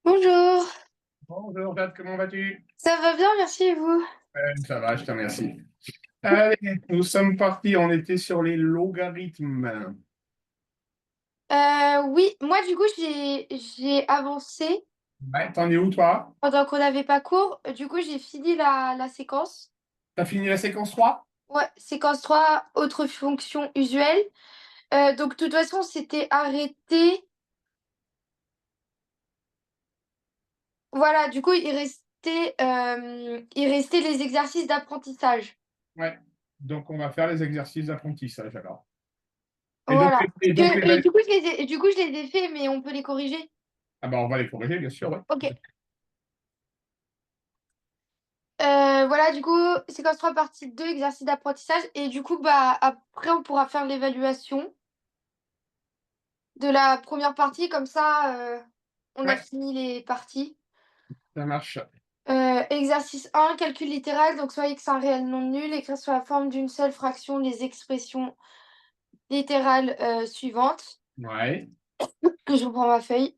Bonjour, Bonjour, Jade, comment vas-tu? ça va bien, merci et vous? Ça va, je te remercie. Allez, nous sommes partis, on était sur les logarithmes. Oui, moi du coup j'ai avancé Ouais, t'en es où, toi? pendant qu'on n'avait pas cours. Du coup j'ai fini la séquence. T'as fini la séquence 3? Ouais, séquence 3 autre fonction usuelle. Donc de toute façon c'était arrêté. Voilà, du coup il restait les exercices d'apprentissage. Ouais. Donc, on va faire les exercices d'apprentissage, alors. Et donc, Voilà. et donc les... Et du coup je les ai faits, mais on peut les corriger. Ah bah, on va les corriger, bien sûr, ouais. Ok. Voilà, du coup, séquence 3 partie 2 exercice d'apprentissage. Et du coup, bah, après, on pourra faire l'évaluation de la première partie. Comme ça, on a Ouais, fini les parties. ça marche. Exercice 1 calcul littéral. Donc, soit x un réel non nul, écrire sous la forme d'une seule fraction les expressions littérales suivantes. Ouais, Je reprends ma feuille.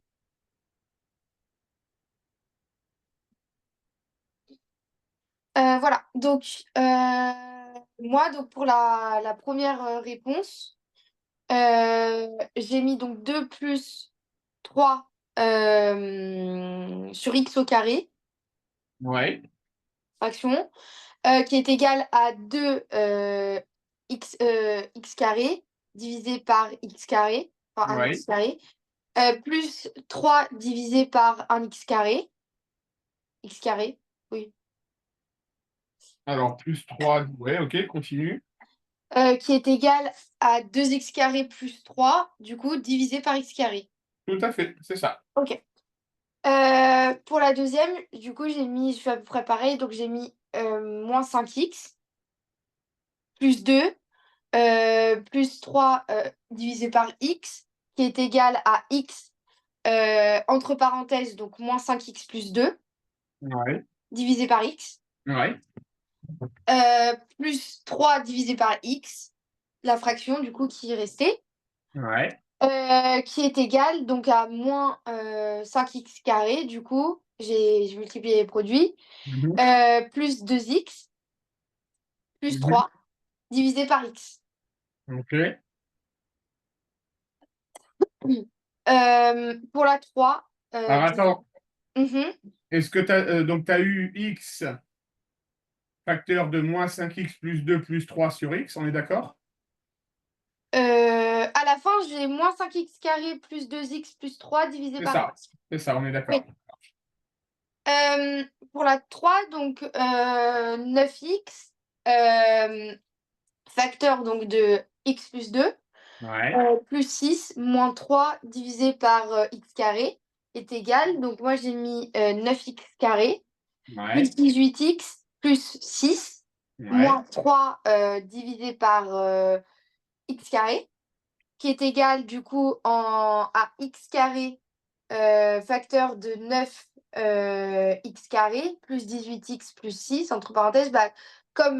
Voilà. Donc, moi, donc, pour la première réponse, j'ai mis donc 2 plus 3 sur x au carré, ouais, fraction, qui est égale à 2 x carré divisé par x carré, enfin un ouais. x carré, plus 3 divisé par un x carré, oui, Alors, plus 3, ouais, ok, continue. qui est égal à 2x carré plus 3 du coup, divisé par x carré. Tout à fait, c'est ça. Ok. Pour la deuxième, du coup, je fais à peu près pareil, donc j'ai mis moins 5x plus 2 plus 3 divisé par x, qui est égal à x, entre parenthèses, donc moins 5x plus 2 Ouais, divisé par x, ouais, plus 3 divisé par x, la fraction du coup qui est restée, ouais. qui est égal donc à moins 5x carré, du coup, j'ai multiplié les produits, Mhm, plus 2x plus mhm. 3 divisé par x. Ok. Pour la 3, Alors, attends, mhm. est-ce que donc, tu as eu x facteur de moins 5x plus 2 plus 3 sur x, on est d'accord? À la fin, j'ai moins 5x carré plus 2x plus 3 divisé par x. C'est ça, on est Oui. d'accord. Pour la 3 donc 9x, euh, facteur donc de x plus 2, Ouais, plus 6 moins 3 divisé par x carré est égal. Donc moi, j'ai mis 9x carré plus ouais, 18x plus 6 ouais. moins 3 divisé par x carré, qui est égal du coup à x carré facteur de 9 x carré plus 18x plus 6 entre parenthèses, bah, comme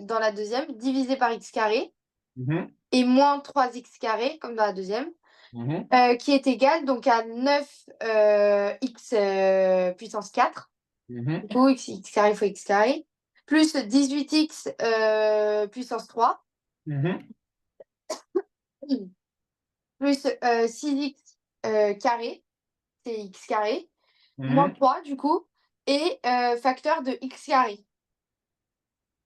dans la deuxième, divisé par x carré Mhm, et moins 3x carré comme dans la deuxième, mhm, qui est égal donc à 9 x puissance 4, mhm, du coup x carré fois x carré, plus 18x puissance 3, mhm, plus 6x carré, c'est x carré, moins mhm, 3 du coup, et facteur de x carré.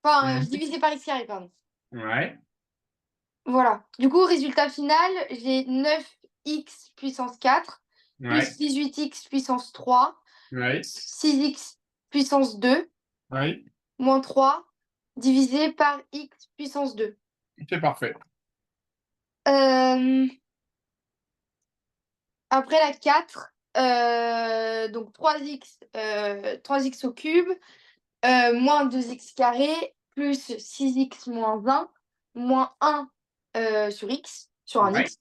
Enfin, mhm. divisé par x carré, pardon. Ouais, Voilà. Du coup, résultat final, j'ai 9x puissance 4 plus ouais, 18x puissance 3, ouais, 6x puissance 2, ouais. moins 3, divisé par x puissance 2. C'est parfait. Euh, Après la 4, donc 3x au cube, moins 2x carré, plus 6x moins 1, moins 1 sur x, sur un Ouais, x,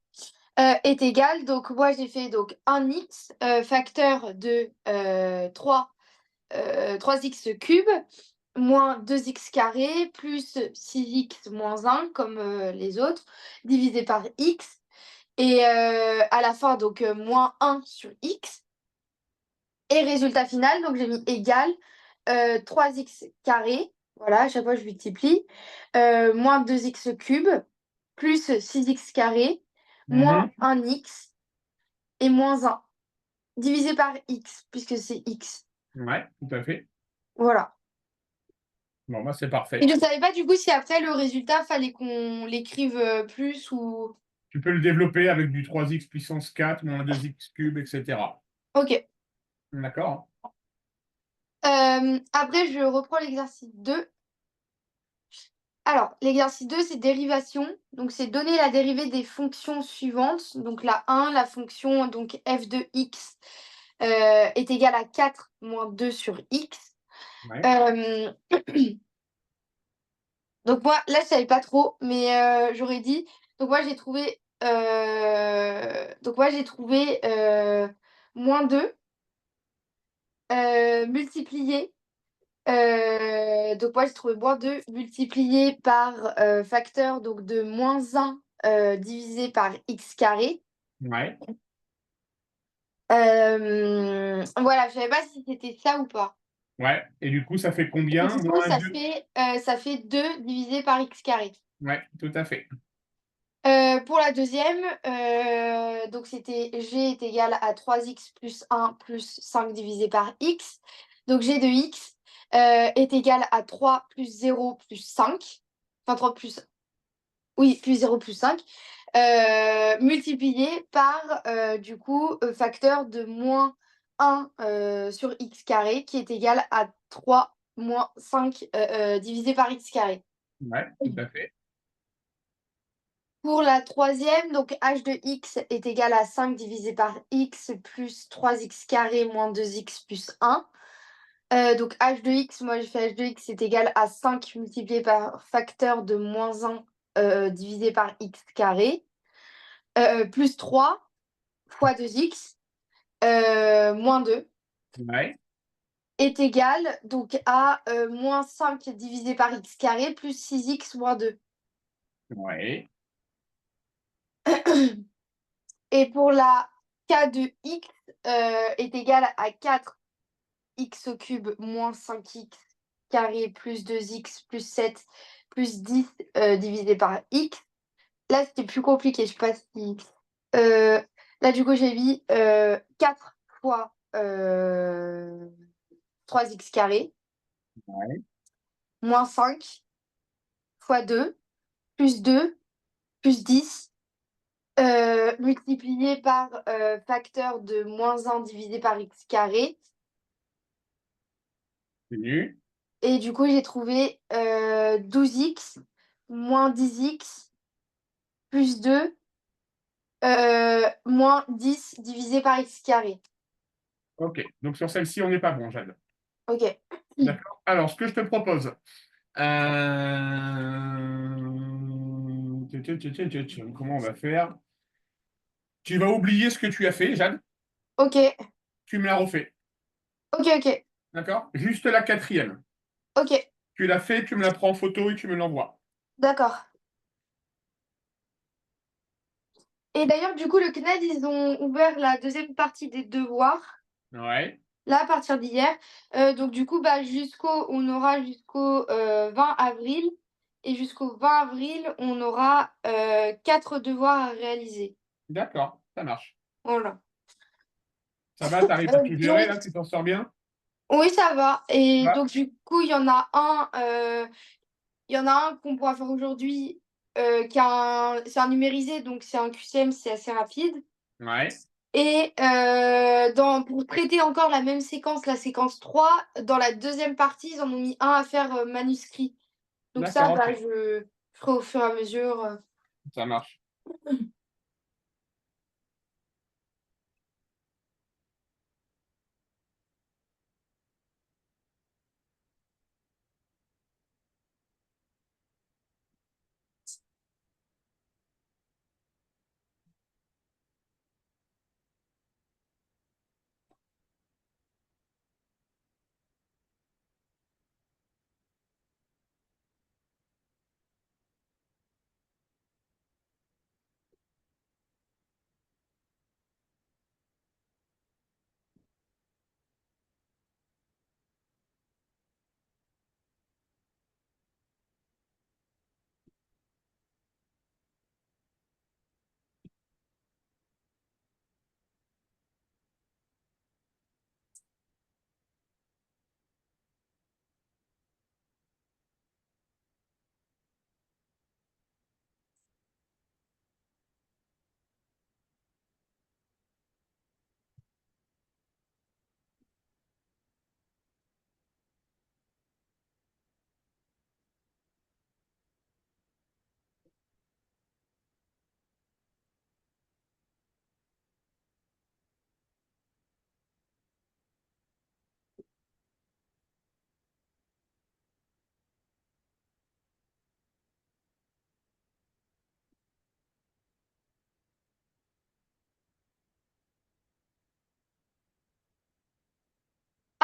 est égal. Donc moi j'ai fait donc 1x, facteur de 3x cube, moins 2x carré, plus 6x moins 1, comme les autres, divisé par x. Et à la fin, donc moins 1 sur x Et résultat final, donc j'ai mis égal 3x carré, voilà, à chaque fois je multiplie, moins 2x cube, plus 6x carré, moins Mhm. 1x et moins 1, divisé par x, puisque c'est x. Ouais, tout à fait. Voilà. Bon, bah, c'est Et parfait. je ne savais pas du coup si après le résultat, fallait qu'on l'écrive plus ou... Tu peux le développer avec du 3x puissance 4 moins 2x cube, etc. Ok. D'accord? Après, je reprends l'exercice 2. Alors, l'exercice 2, c'est dérivation. Donc, c'est donner la dérivée des fonctions suivantes. Donc, la 1, la fonction donc, f de x est égale à 4 moins 2 sur x. Ouais. Euh, donc, moi, là, je ne savais pas trop, mais j'aurais dit. Donc, moi, j'ai trouvé, moins 2 multiplié. Donc moi j'ai trouvé moins 2 multiplié par facteur donc de moins 1 divisé par x carré. Ouais. Voilà, je savais pas si c'était ça ou pas. Ouais. Et du coup, ça fait Et combien? du coup, Moins 2. ça fait 2 divisé par x carré. Ouais, tout à fait. Pour la deuxième, donc c'était g est égal à 3x plus 1 plus 5 divisé par x. Donc g de x est égal à 3 plus 0 plus 5. Enfin 3 plus Oui, plus 0 plus 5, multiplié par, du coup, facteur de moins 1 sur x carré, qui est égal à 3 moins 5 divisé par x carré. Ouais, tout à fait. Pour la troisième, donc h de x est égal à 5 divisé par x plus 3x carré moins 2x plus 1. Donc h de x, moi j'ai fait h de x est égal à 5 multiplié par facteur de moins 1 divisé par x carré. Plus 3 fois 2x moins 2 Ouais. est égal donc à moins 5 divisé par x carré plus 6x moins 2. Ouais. Et pour la k de x est égal à 4x au cube moins 5x carré plus 2x plus 7 plus 10 divisé par x. Là, c'était plus compliqué. Je sais pas si... là, du coup, j'ai mis 4 fois 3x carré Ouais. moins 5 fois 2 plus 2 plus 10 multiplié par facteur de moins 1 divisé par x carré. Continue. Et du coup, j'ai trouvé 12x moins 10x plus 2 moins 10 divisé par x carré. OK. Donc sur celle-ci, on n'est pas bon, Jade. Ok. D'accord. Alors, ce que je te propose, comment on va faire? Tu vas oublier ce que tu as fait, Jade. Ok. Tu me la refais. Ok. Ok. D'accord? Juste la quatrième. Ok. Tu l'as fait, tu me la prends en photo et tu me l'envoies. D'accord. Et d'ailleurs, du coup, le CNED, ils ont ouvert la deuxième partie des devoirs. Ouais. Là, à partir d'hier. Donc, du coup, bah, on aura jusqu'au 20 avril. Et jusqu'au 20 avril, on aura 4 devoirs à réaliser. D'accord. Ça marche. Voilà. Ça va, t'arrives à tout gérer Donc, là, tu t'en sors bien? oui, ça va. Et Ouais. donc, du coup, il y en a un qu'on pourra faire aujourd'hui, c'est un numérisé, donc c'est un QCM, c'est assez rapide. Ouais. Et pour traiter encore la même séquence, la séquence 3 dans la deuxième partie, ils en ont mis un à faire manuscrit. Donc ça, D'accord, bah, ok. je ferai au fur et à mesure. Ça marche.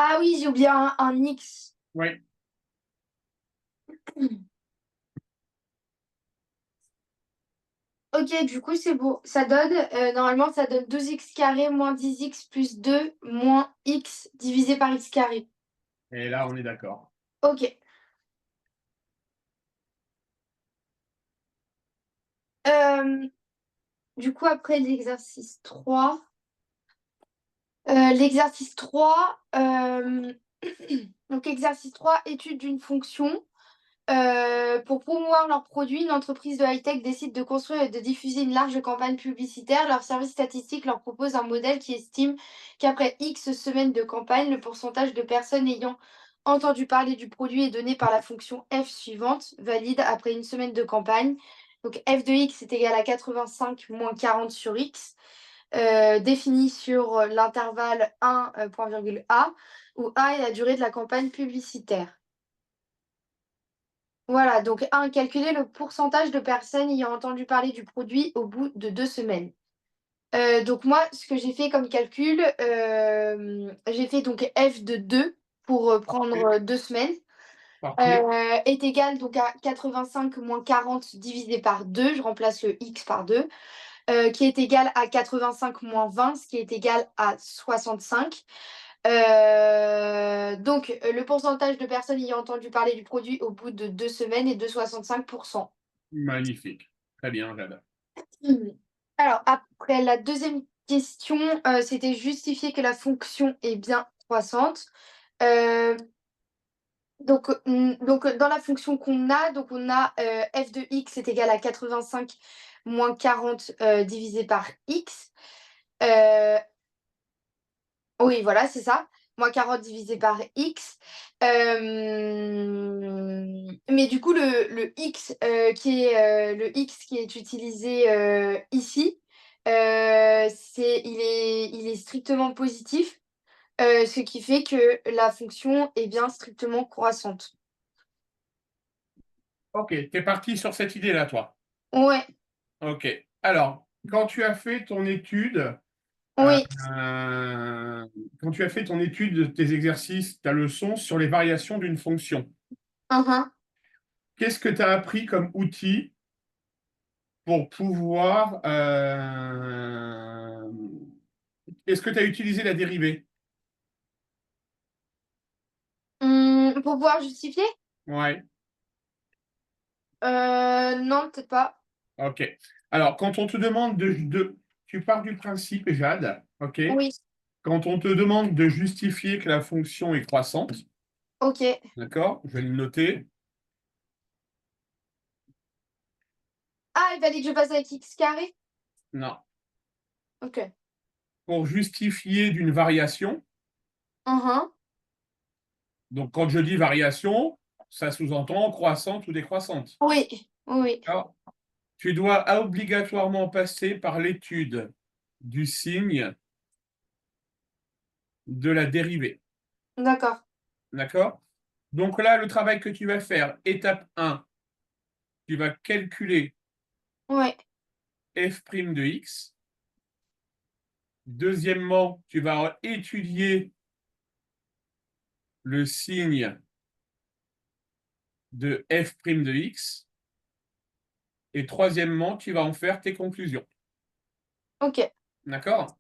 Ah oui, j'ai oublié un X. Oui. Ok, du coup, c'est bon. Ça donne, normalement, ça donne 2x carré moins 10x plus 2 moins x divisé par x carré. Et là, on est d'accord. Ok. Euh, du coup, après l'exercice 3, l'exercice 3, donc exercice 3, étude d'une fonction. Pour promouvoir leurs produits, une entreprise de high-tech décide de construire et de diffuser une large campagne publicitaire. Leur service statistique leur propose un modèle qui estime qu'après X semaines de campagne, le pourcentage de personnes ayant entendu parler du produit est donné par la fonction f suivante, valide après une semaine de campagne. Donc f de x est égal à 85 moins 40 sur x, défini sur l'intervalle 1, point virgule a, où a est la durée de la campagne publicitaire. Voilà, donc un, calculer le pourcentage de personnes ayant entendu parler du produit au bout de 2 semaines. Donc moi, ce que j'ai fait comme calcul, j'ai fait donc f de 2 pour prendre Parfait. 2 semaines, Parfait. est égal donc à 85 moins 40 divisé par 2, je remplace le x par 2, qui est égal à 85 moins 20, ce qui est égal à 65. Donc, le pourcentage de personnes ayant entendu parler du produit au bout de 2 semaines est de 65%. Magnifique. Très bien, Jade. Mhm. Alors, après la deuxième question, c'était justifier que la fonction est bien croissante. Euh, donc, dans la fonction qu'on a, donc on a f de x est égal à 85 moins 40 divisé par x. Euh, Oui, voilà, c'est ça. Moins 40 divisé par x. Mais du coup, le x, le x qui est utilisé ici, il est strictement positif, ce qui fait que la fonction est bien strictement croissante. Ok, t'es parti sur cette idée-là, toi. Ouais, Ok. Alors, quand tu as fait ton étude, euh, oui. quand tu as fait ton étude de tes exercices, ta leçon sur les variations d'une fonction, Uhum. qu'est-ce que tu as appris comme outil pour pouvoir... est-ce que tu as utilisé la dérivée? Pour pouvoir justifier? Ouais. Non, peut-être pas. Ok. Alors, quand on te demande tu pars du principe, Jade, ok? Oui, Quand on te demande de justifier que la fonction est croissante, ok. d'accord? Je vais le noter. Ah, il fallait que je passe avec x carré? Non. Ok. Pour justifier d'une variation, Uhum. donc quand je dis variation, ça sous-entend croissante ou décroissante. Oui, oui, D'accord. Tu dois obligatoirement passer par l'étude du signe de la dérivée. d'accord. D'accord? Donc là, le travail que tu vas faire, étape 1, tu vas calculer Ouais, f' de x. Deuxièmement, tu vas étudier le signe de f' de x. Et troisièmement, tu vas en faire tes conclusions. ok. D'accord?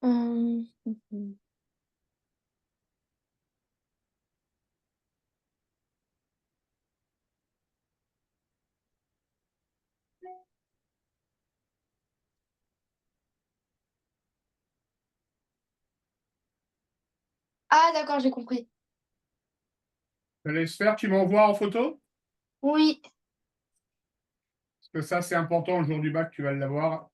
Mhm. Ah, d'accord, j'ai compris. Je te laisse faire, tu m'envoies en photo? Oui, Parce que ça, c'est important le jour du bac, tu vas l'avoir.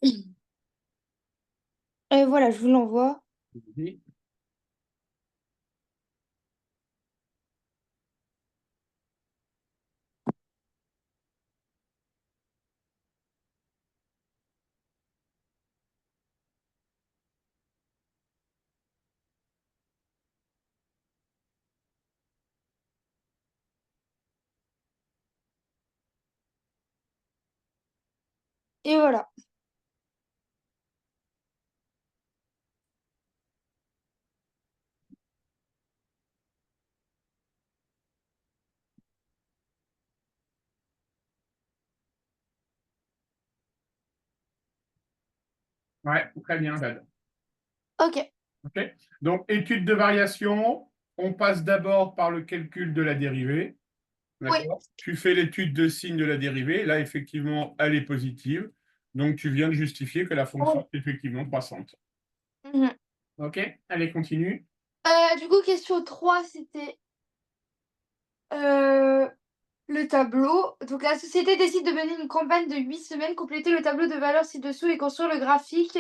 Et voilà, je vous l'envoie. Oui. Et voilà. Ouais, très bien, Jade. Ok. OK. Donc, étude de variation, on passe d'abord par le calcul de la dérivée. Oui. D'accord? Tu fais l'étude de signe de la dérivée. Là, effectivement, elle est positive. Donc, tu viens de justifier que la fonction Oui. est effectivement croissante. Mhm. OK? Allez, continue. Du coup, question 3 c'était euh, le tableau. Donc, la société décide de mener une campagne de 8 semaines, compléter le tableau de valeurs ci-dessous et construire le graphique,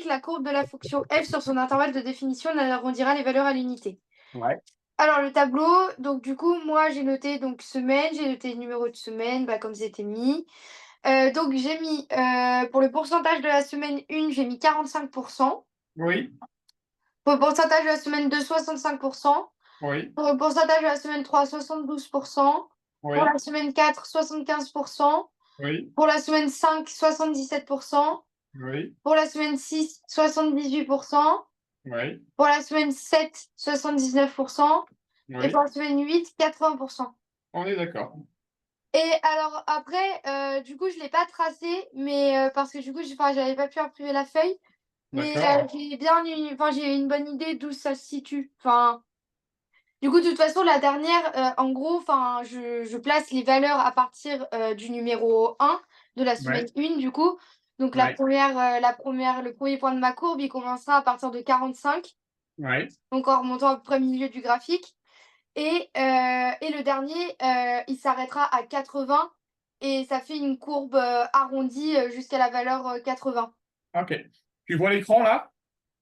la courbe de la fonction f sur son intervalle de définition arrondira les valeurs à l'unité. Ouais. Alors, le tableau, donc du coup, moi j'ai noté donc semaine, j'ai noté le numéro de semaine, bah, comme c'était mis. Donc, j'ai mis pour le pourcentage de la semaine 1, j'ai mis 45%. Oui. Pour le pourcentage de la semaine 2, 65%. Oui. Pour le pourcentage de la semaine 3, 72%. Pour Oui. la semaine 4, 75%. Oui. Pour la semaine 5, 77%. Oui. Pour la semaine 6, 78%. Oui. Pour la semaine 7, 79%. Et pour Oui. la semaine 8, 80%. On est d'accord. Et alors après, du coup, je ne l'ai pas tracé, mais parce que du coup, enfin, j'avais pas pu imprimer la feuille. Mais D'accord. j'ai une bonne idée d'où ça se situe. Enfin, du coup, de toute façon, la dernière, en gros, enfin, je place les valeurs à partir du numéro 1 de la semaine Ouais. 1, du coup. Donc, Ouais. le premier point de ma courbe, il commencera à partir de 45, Ouais. donc en remontant à peu près milieu du graphique. Et le dernier, il s'arrêtera à 80 et ça fait une courbe arrondie jusqu'à la valeur 80. OK. Tu vois l'écran là?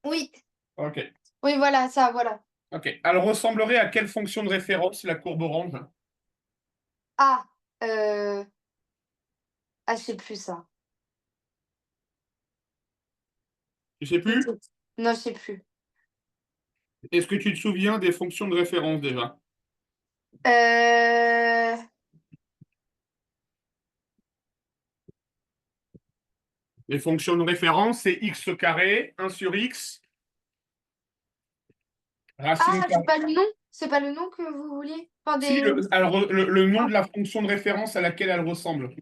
Oui, OK. oui, voilà, ça, voilà. OK. Elle ressemblerait à quelle fonction de référence, la courbe orange? Ah, euh... je sais plus ça. Tu sais Je plus? sais- Non, je sais plus. Est-ce que tu te souviens des fonctions de référence déjà? Euh... Les fonctions de référence, c'est x carré, 1 sur x, racine Ah, c'est carrée. pas le nom? C'est pas le nom que vous vouliez? Enfin, Si, des... le nom Ah, de la fonction de référence à laquelle elle ressemble.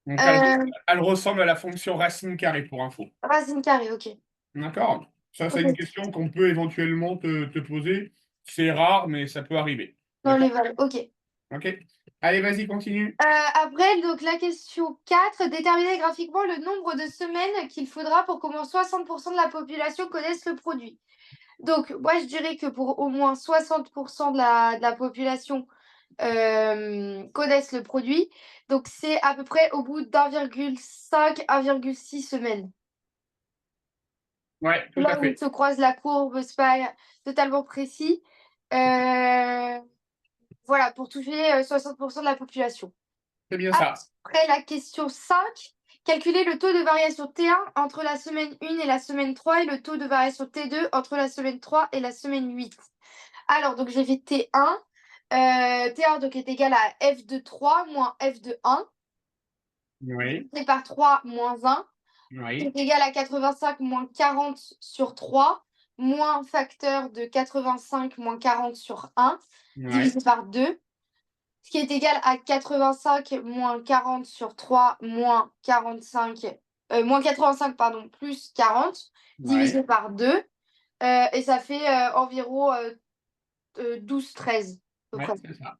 Donc, euh, elle ressemble à la fonction racine carrée, pour info. racine carrée, ok. D'accord? Ça, c'est une Ok. question qu'on peut éventuellement te poser. C'est rare, mais ça peut arriver. Dans D'accord? les valeurs, ok. OK? Allez, vas-y, continue. Après, donc la question 4, déterminer graphiquement le nombre de semaines qu'il faudra pour qu'au moins 60% de la population connaisse le produit. Donc, moi, je dirais que pour au moins 60% de la population connaissent le produit, donc c'est à peu près au bout d'1,5, 1,6 semaines. Ouais, tout à Là où fait. se croise la courbe, c'est pas totalement précis. Euh, voilà, pour toucher 60% de la population. C'est bien ça. Après la question 5, calculer le taux de variation T1 entre la semaine 1 et la semaine 3 et le taux de variation T2 entre la semaine 3 et la semaine 8. Alors, donc j'ai fait T1. T1 donc, est égal à f de 3 moins f de 1, Oui, divisé par 3 moins 1, qui oui, est égal à 85 moins 40 sur 3, moins facteur de 85 moins 40 sur 1, oui, divisé par 2, ce qui est égal à 85 moins 40 sur 3 moins 45, moins 85, pardon, plus 40, oui. divisé par 2, et ça fait environ 12-13, à peu Ouais, près. c'est ça.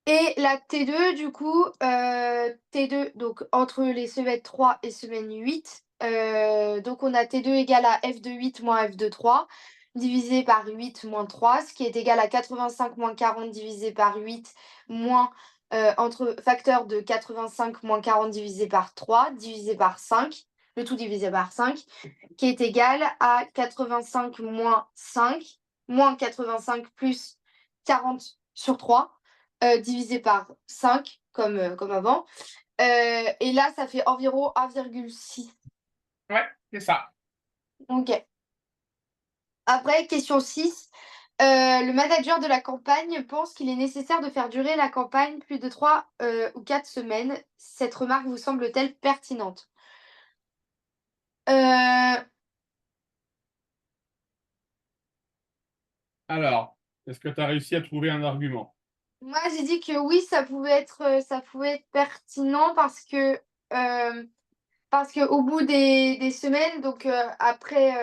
Et la T2, du coup, T2, donc entre les semaines 3 et semaine 8, donc on a T2 égale à f de 8 moins f de 3, divisé par 8 moins 3, ce qui est égal à 85 moins 40 divisé par 8 moins entre facteur de 85 moins 40 divisé par 3 divisé par 5, le tout divisé par 5, qui est égal à 85 moins 5, moins 85 plus 40 sur 3, divisé par 5, comme avant. Et là, ça fait environ 1,6. Ouais, c'est ça. Ok. Après, question 6. Le manager de la campagne pense qu'il est nécessaire de faire durer la campagne plus de 3 ou 4 semaines. Cette remarque vous semble-t-elle pertinente? Euh, Alors, est-ce que tu as réussi à trouver un argument? Moi, j'ai dit que oui, ça pouvait être pertinent parce que au bout des semaines, donc après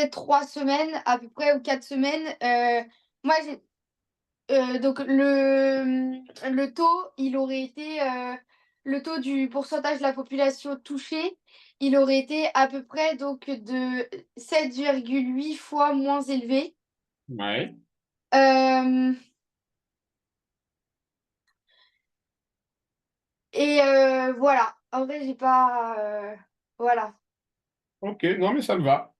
3 semaines à peu près ou 4 semaines, moi donc le taux, il aurait été le taux du pourcentage de la population touchée, il aurait été à peu près donc de 7,8 fois moins élevé. Ouais. Euh, voilà. En vrai, j'ai pas. Voilà. Ok, non, mais ça me va.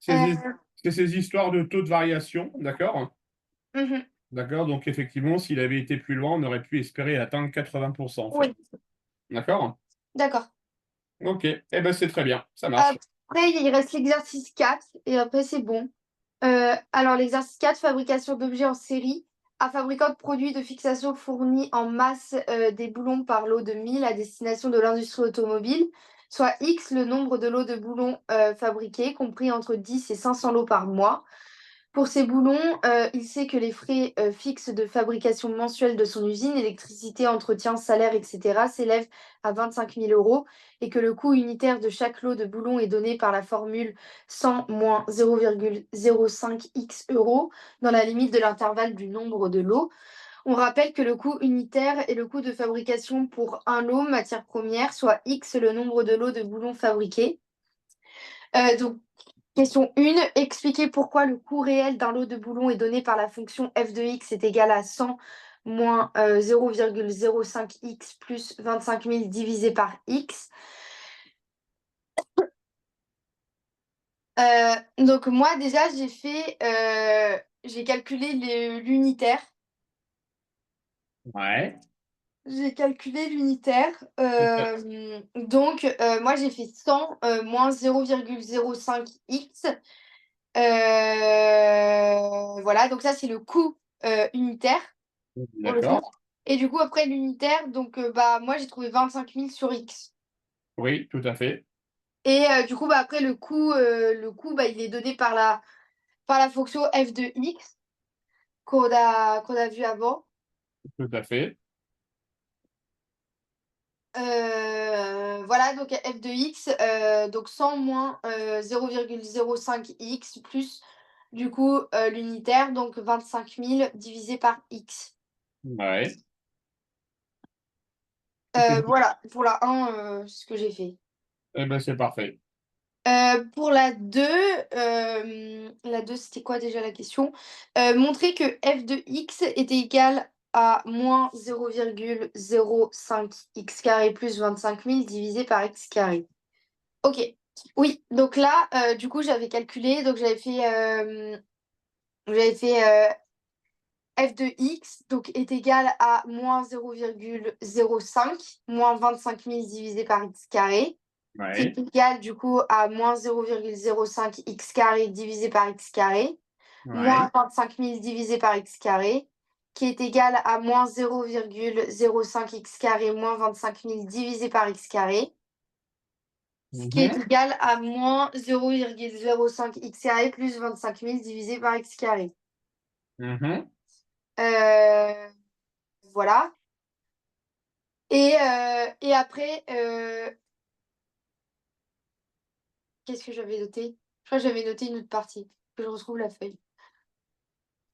Euh, C'est ces histoires de taux de variation, d'accord? mhm. D'accord, donc effectivement, s'il avait été plus loin, on aurait pu espérer atteindre 80%, en fait. Oui, D'accord? d'accord. Ok, eh ben c'est très bien, ça marche. Après, il reste l'exercice 4 et après, c'est bon. Alors, l'exercice 4, fabrication d'objets en série. Un fabricant de produits de fixation fournit en masse des boulons par lot de 1000 à destination de l'industrie automobile, soit X le nombre de lots de boulons fabriqués, compris entre 10 et 500 lots par mois. Pour ces boulons, il sait que les frais fixes de fabrication mensuelle de son usine, électricité, entretien, salaire, etc., s'élèvent à 25 000 euros et que le coût unitaire de chaque lot de boulons est donné par la formule 100 moins 0,05 x euros dans la limite de l'intervalle du nombre de lots. On rappelle que le coût unitaire est le coût de fabrication pour un lot matière première, soit x le nombre de lots de boulons fabriqués. Donc, question 1, expliquer pourquoi le coût réel d'un lot de boulons est donné par la fonction f de x est égal à 100 moins 0,05x plus 25 000 divisé par x. Donc moi déjà j'ai calculé l'unitaire. Ouais. J'ai calculé l'unitaire. Donc moi j'ai fait 100 moins 0,05x. Voilà, donc ça c'est le coût unitaire pour le D'accord. jour. Et du coup, après l'unitaire, donc bah moi j'ai trouvé 25 000 sur X. Oui, tout à fait. Et du coup, bah, après le coût bah, il est donné par la fonction f de x qu'on a vu avant. Tout à fait. Voilà, donc f de x, donc 100 moins 0,05x plus du coup l'unitaire, donc 25 000 divisé par x. Ouais. C'est- Voilà, pour la 1, ce que j'ai fait. Eh ben c'est parfait. Pour la 2 c'était quoi déjà la question? Montrer que f de x était égal à moins 0,05 x carré plus 25 000 divisé par x carré. Ok, oui, donc là, du coup, j'avais calculé, donc j'avais fait f de x donc est égal à moins 0,05 moins 25 000 divisé par x carré, qui est Ouais. égal du coup à moins 0,05 x carré divisé par x carré, moins Ouais. 25 000 divisé par x carré, qui est égal à moins 0,05 x carré moins 25 000 divisé par x carré, ce qui est Mhm. égal à moins 0,05 x carré plus 25 000 divisé par x carré. Mhm. Euh, voilà. Et après, qu'est-ce que j'avais noté? Je crois que j'avais noté une autre partie. Que je retrouve la feuille.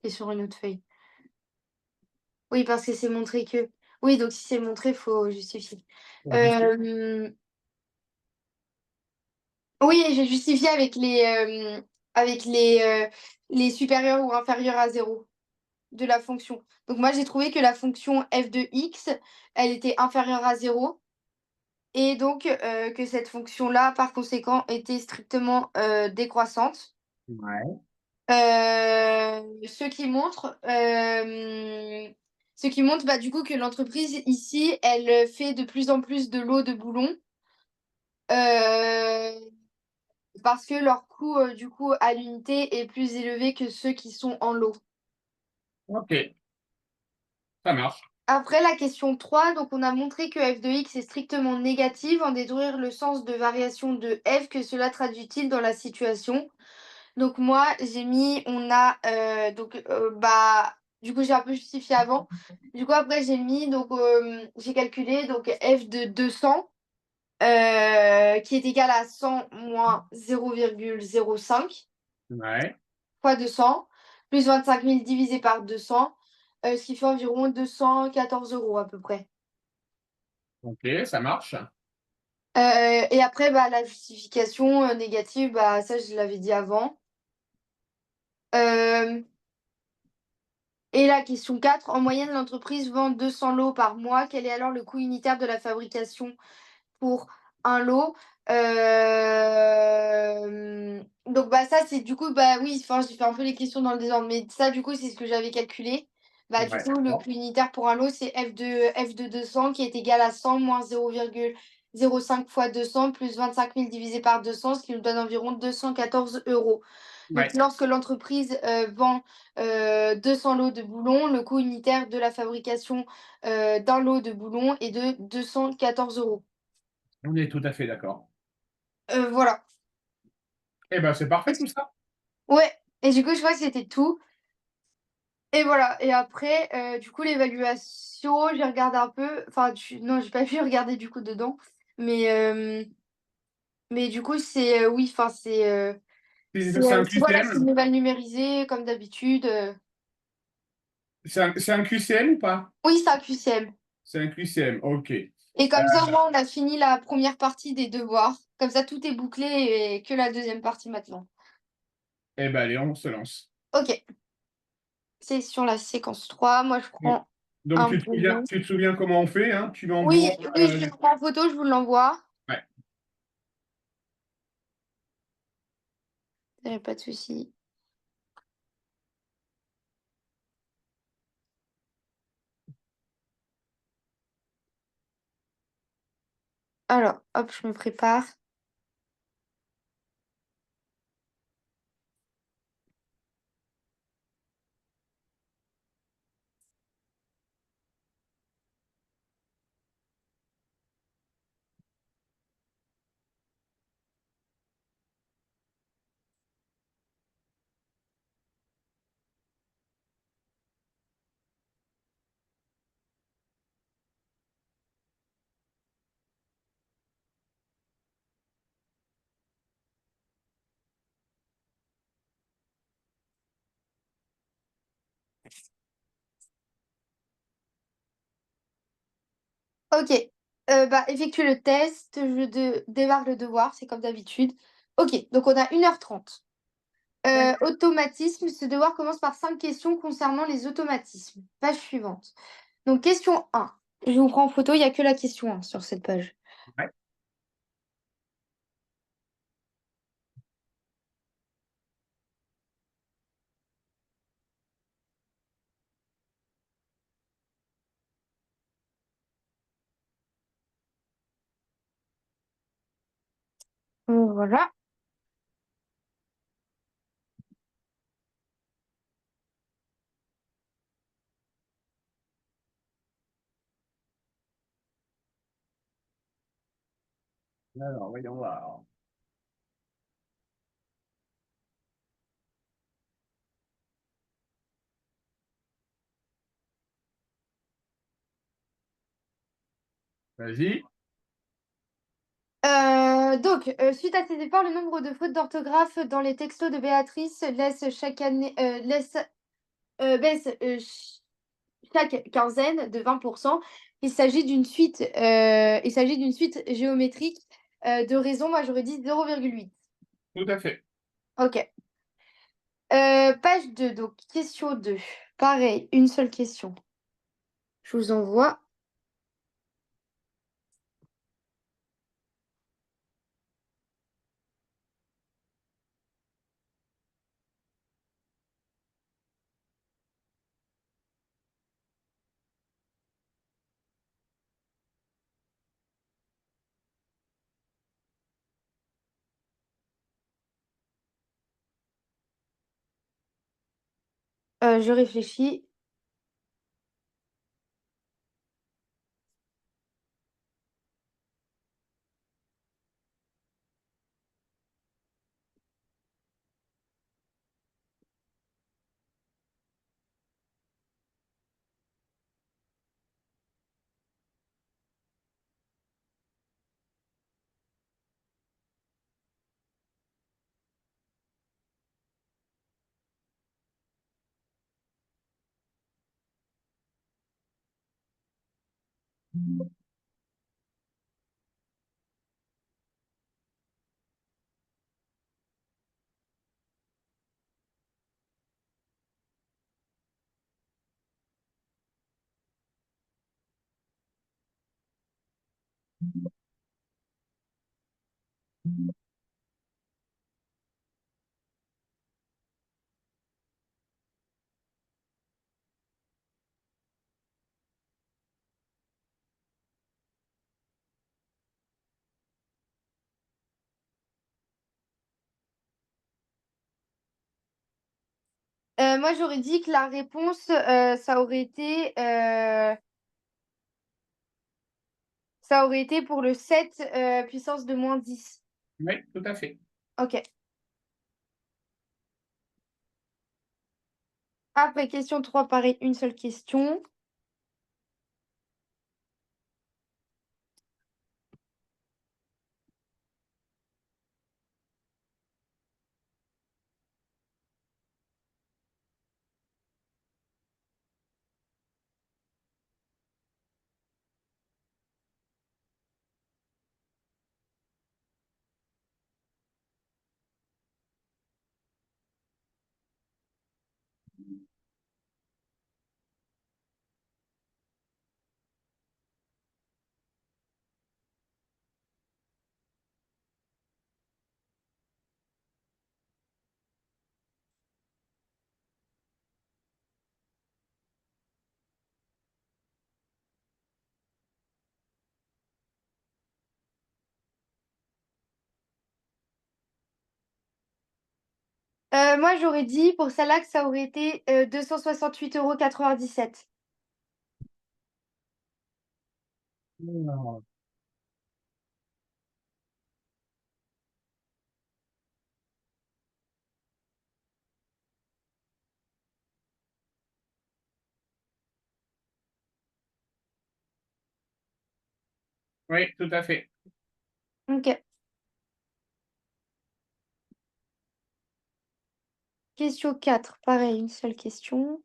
Et sur une autre feuille. Oui, parce que c'est montré que. Oui, donc si c'est montré, il faut justifier. Faut juste- Euh, Oui, j'ai justifié avec les supérieurs ou inférieurs à 0. de la fonction. Donc moi, j'ai trouvé que la fonction f de x, elle était inférieure à 0 et donc que cette fonction-là, par conséquent, était strictement décroissante. Ouais. Ce qui montre, bah, du coup, que l'entreprise ici, elle fait de plus en plus de lots de boulons euh, parce que leur coût, du coup, à l'unité est plus élevé que ceux qui sont en lot. Ok, ça marche. Après la question 3, donc on a montré que f de x est strictement négative en déduire le sens de variation de f que cela traduit-il dans la situation. Donc moi j'ai mis, on a, bah, du coup j'ai un peu justifié avant. Du coup après j'ai mis, donc j'ai calculé donc f de 200 qui est égal à 100 moins 0,05 Ouais. fois 200 plus 25 000 divisé par 200, ce qui fait environ 214 euros à peu près. Ok, ça marche. Et après, bah, la justification négative, bah, ça, je l'avais dit avant. Euh, et la question 4, en moyenne, l'entreprise vend 200 lots par mois. Quel est alors le coût unitaire de la fabrication pour un lot? Donc, bah, ça, c'est du coup, bah oui, enfin, j'ai fait un peu les questions dans le désordre, mais ça, du coup, c'est ce que j'avais calculé. Bah, du Ouais. coup, le Bon. coût unitaire pour un lot, c'est F de 200 qui est égal à 100 moins 0,05 fois 200 plus 25 000 divisé par 200, ce qui nous donne environ 214 euros. Donc, Ouais. lorsque l'entreprise vend 200 lots de boulons, le coût unitaire de la fabrication d'un lot de boulons est de 214 euros. On est tout à fait d'accord. Voilà. Eh ben, c'est parfait tout ça. Ouais. Et du coup, je crois que c'était tout. Et voilà. Et après, du coup, l'évaluation, j'ai regardé un peu. Enfin, non, j'ai pas pu regarder du coup dedans. Mais, euh, mais du coup, c'est oui, enfin, C'est un voilà, c'est une QCM? éval numérisée, comme d'habitude. C'est un QCM ou pas? Oui, c'est un QCM. C'est un QCM, ok. Et comme ça, au moins, on a fini la première partie des devoirs. Comme ça, tout est bouclé et que la deuxième partie maintenant. Eh ben, allez, on se lance. Ok, c'est sur la séquence 3. Moi, je Donc, prends un brouillon. tu te souviens comment on fait, hein? Tu Oui, m'envoies. oui, je le prends en photo, je vous l'envoie. Ouais, Pas de souci. Alors, hop, je me prépare. Ok, bah, effectue le test. Démarre le devoir, c'est comme d'habitude. Ok, donc on a 1h30. Automatisme, ce devoir commence par 5 questions concernant les automatismes. Page suivante. Donc, question 1. Je vous prends en photo, il n'y a que la question 1 sur cette page. ouais. Voilà. Alors, voyons voir. Vas-y. Suite à ces efforts, le nombre de fautes d'orthographe dans les textos de Béatrice laisse chaque année, baisse chaque quinzaine de 20%. Il s'agit d'une suite géométrique de raisons. Moi, j'aurais dit 0,8. Tout à fait. Ok. Page 2, donc question 2. Pareil, une seule question. Je vous envoie. Je réfléchis. Moi, j'aurais dit que la réponse, ça aurait été pour le 7 puissance de moins 10. Oui, tout à fait. Ok. Après, question 3, pareil, une seule question. Moi, j'aurais dit pour celle-là que ça aurait été 268,97 €. Alors, oui, tout à fait. Ok. Question 4, pareil, une seule question.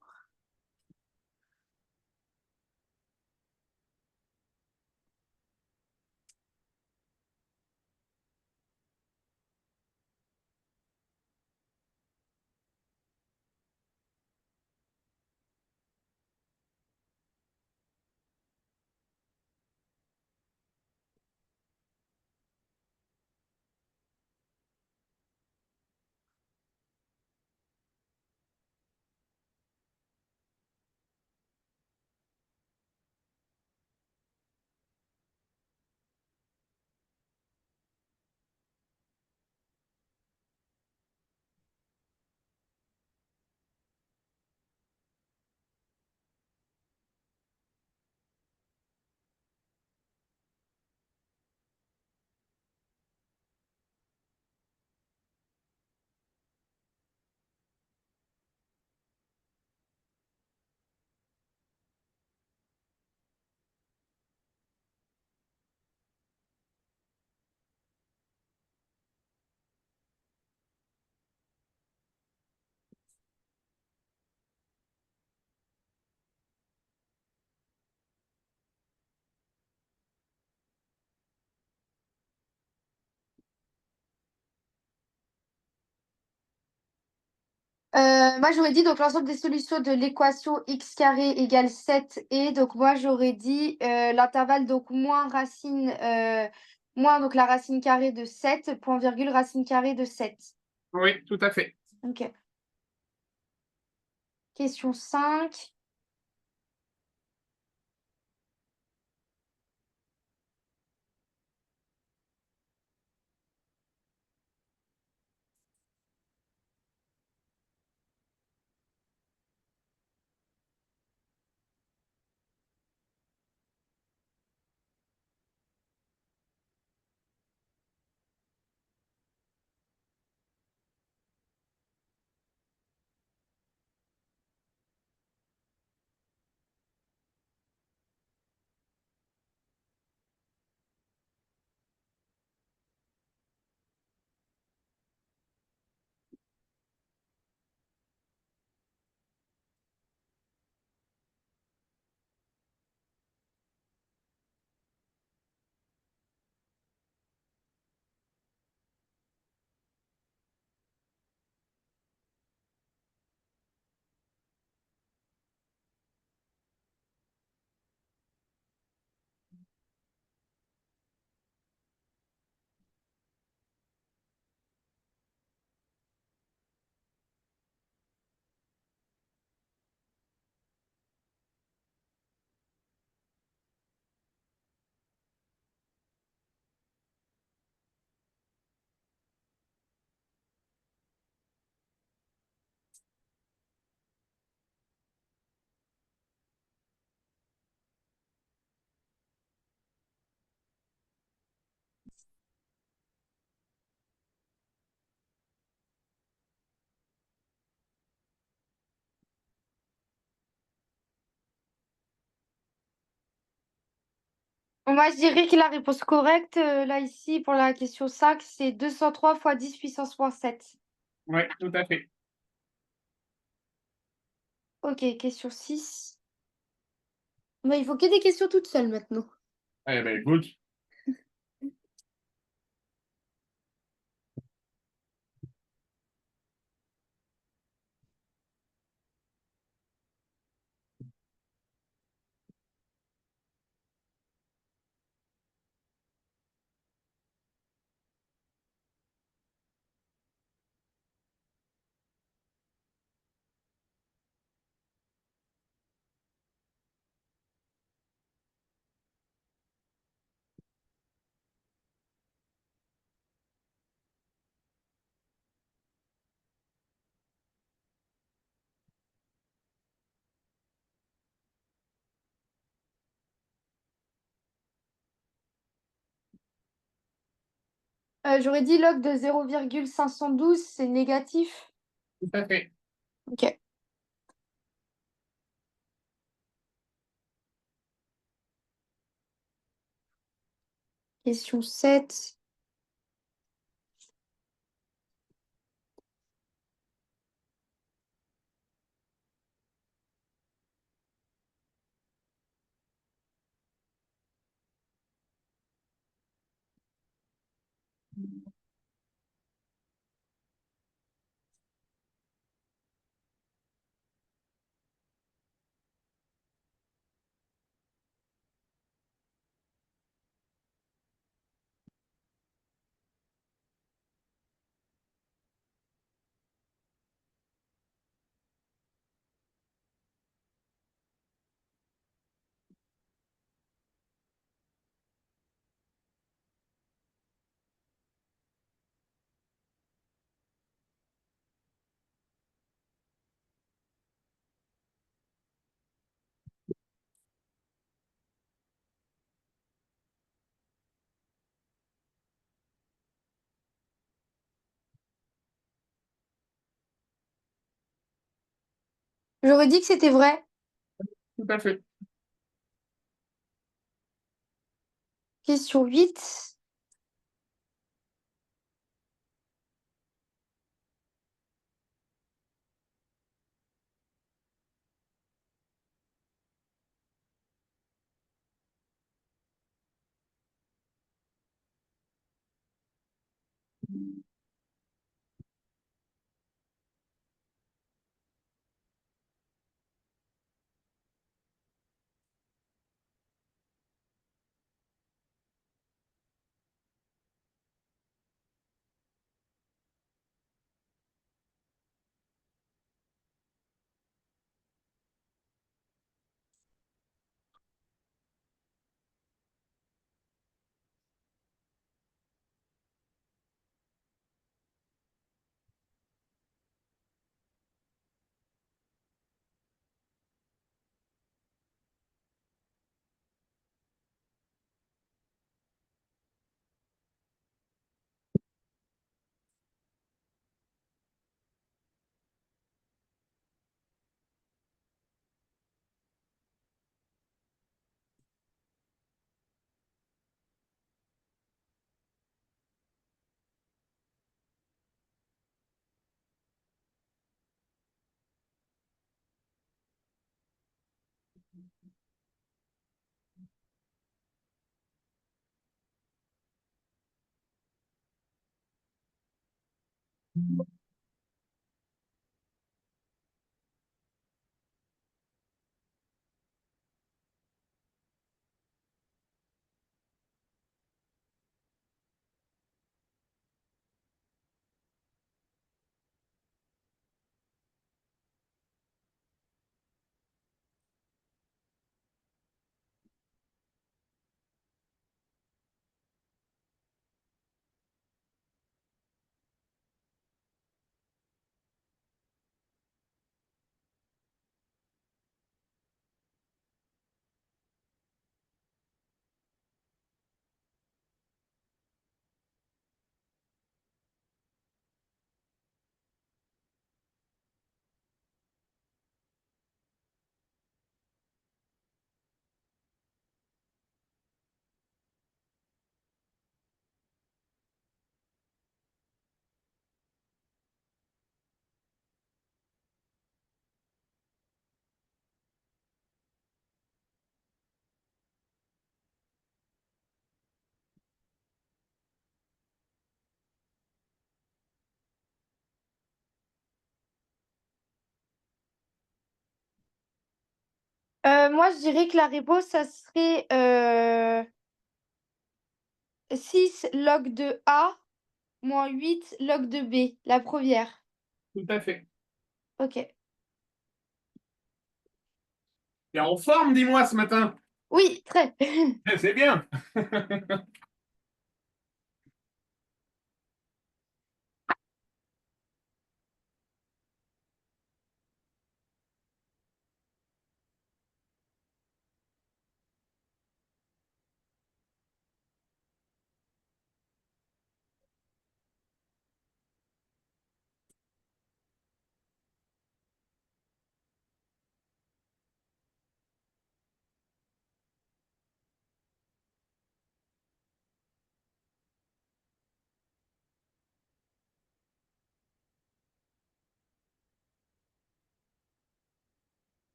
Moi, j'aurais dit donc l'ensemble des solutions de l'équation x carré égale 7 et donc moi, j'aurais dit l'intervalle donc moins donc la racine carrée de 7 point virgule racine carrée de 7. Oui, tout à fait. Ok. Question 5. Moi, je dirais que la réponse correcte, là, ici, pour la question 5, c'est 203 fois 10 puissance moins 7. Oui, tout à fait. Ok, question 6. Mais il faut que des questions toutes seules maintenant. Eh ben, écoute, J'aurais dit log de 0,512, c'est négatif. tout à fait. Ok. Question 7. J'aurais dit que c'était vrai. Tout à fait. Question 8. Moi, je dirais que la réponse, ça serait 6 log de A moins 8 log de B, la première. Tout à fait. Ok. T'es en forme, dis-moi, ce matin. Oui, très. C'est bien.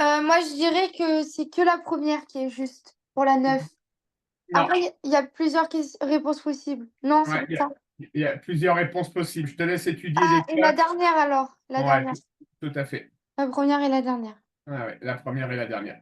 Moi, je dirais que c'est que la première qui est juste pour la 9. Non, Après, il y a plusieurs réponses possibles. Non, c'est ouais, pas ça. il y a plusieurs réponses possibles. Je te laisse étudier Ah, les et la quatre. dernière alors. La Ouais, dernière. tout à fait. La première et la dernière. Ouais, ouais, la première et la dernière.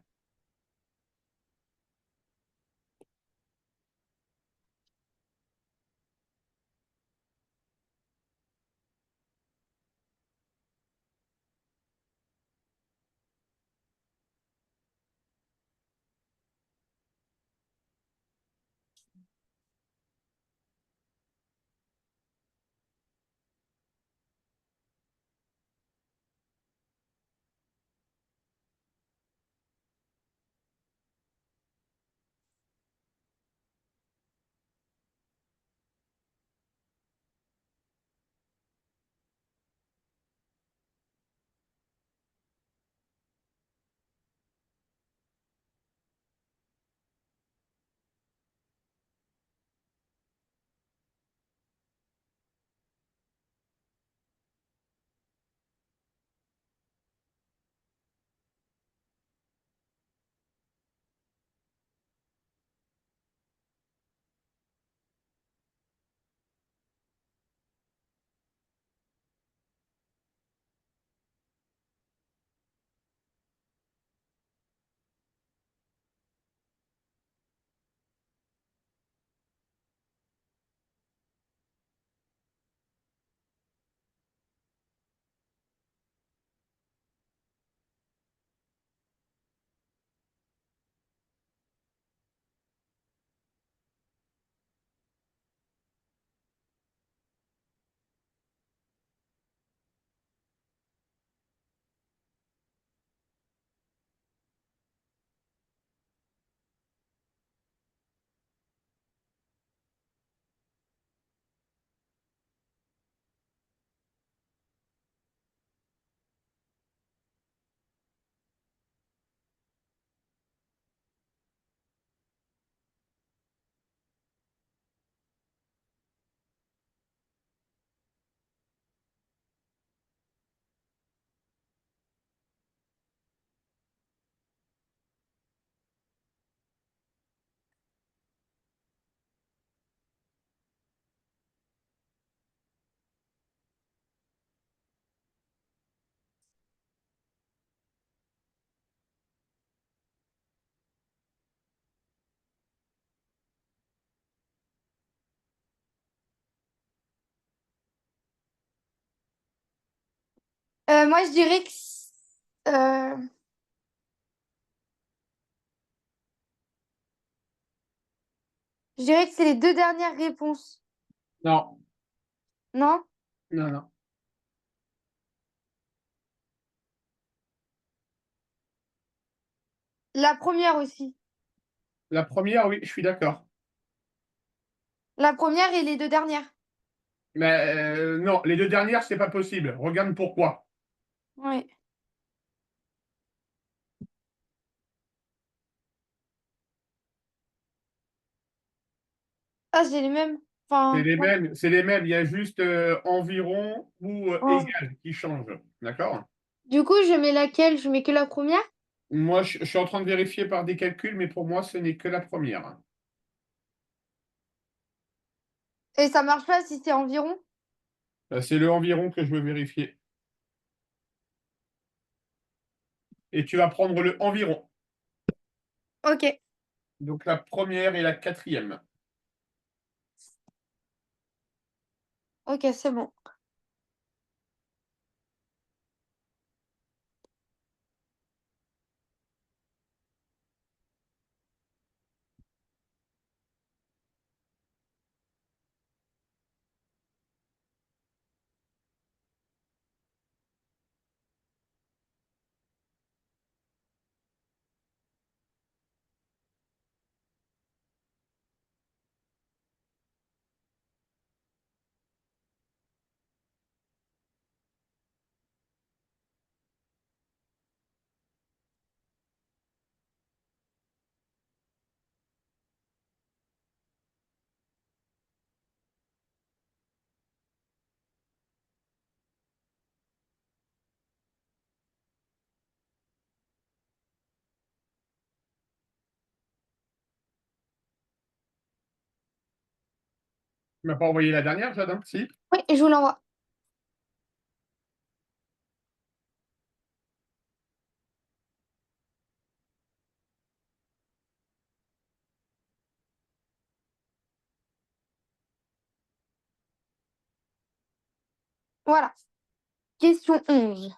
Moi, euh, je dirais que c'est les deux dernières réponses. Non, Non? non, non. La première aussi. La première, oui, je suis d'accord. La première et les deux dernières. Mais non, les deux dernières, c'est pas possible. Regarde pourquoi. Oui. Ah, c'est les mêmes. C'est Enfin, les ouais. mêmes, c'est les mêmes. Il y a juste environ ou Ouais. égal qui change. D'accord? Du coup, je mets laquelle? Je mets que la première? Moi, je suis en train de vérifier par des calculs, mais pour moi, ce n'est que la première. Et ça marche pas si c'est environ? C'est le environ que je veux vérifier. Et tu vas prendre le environ. Ok. Donc la première et la quatrième. Ok, c'est bon. m'as pas envoyé la dernière, Jade, si? Oui, je vous l'envoie. Voilà. Question 11.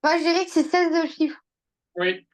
Moi, je dirais que c'est 16 de chiffres. Oui.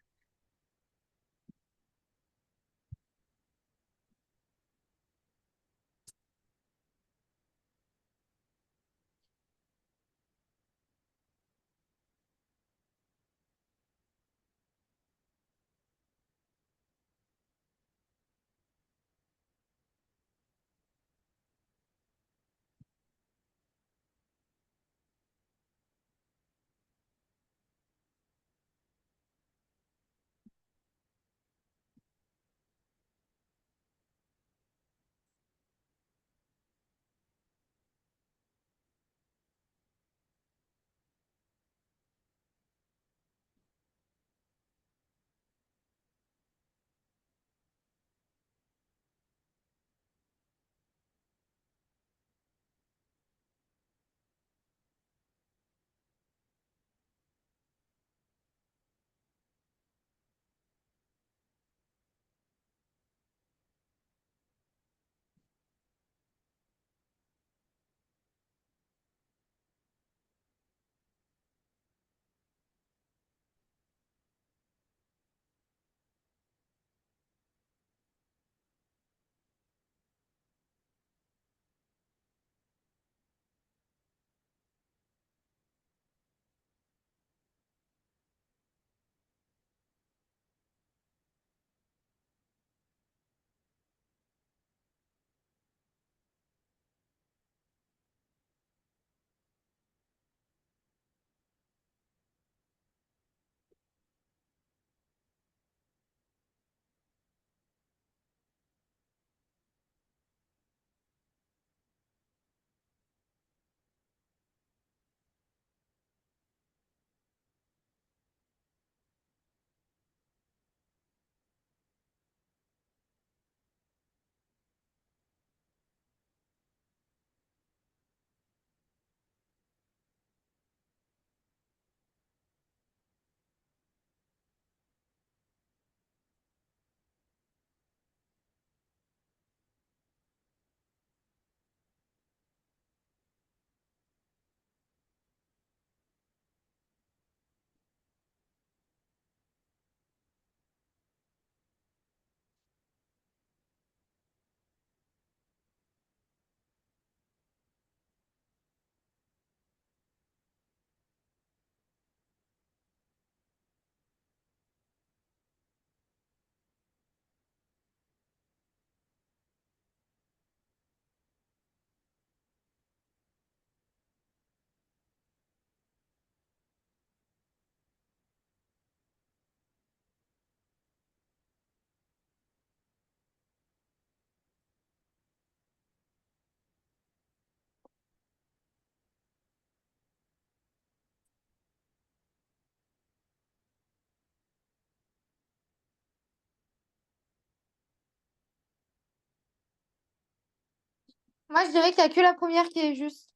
Moi, je dirais qu'il n'y a que la première qui est juste.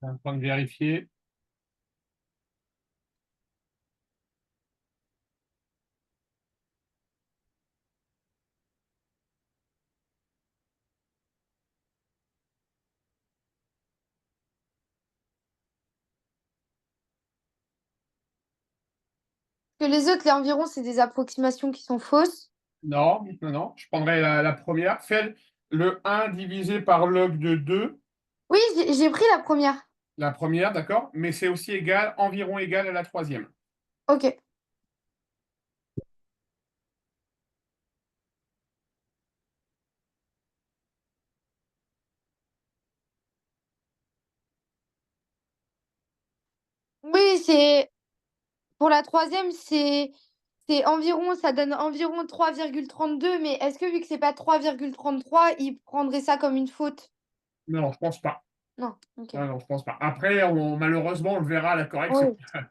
Un point de vérifier. Que les autres, les environs, c'est des approximations qui sont fausses. Non, non, non. Je prendrai la première. Fais le 1 divisé par log de 2. Oui, j'ai pris la première. La première, d'accord? Mais c'est aussi égal, environ égal à la troisième. Ok. Oui, c'est pour la troisième, c'est environ, ça donne environ 3,32. Mais est-ce que vu que c'est pas 3,33, il prendrait ça comme une faute? Non, je pense pas. Non, ok. Non, non, je pense pas. Après, malheureusement, on le verra à la correction. Oui.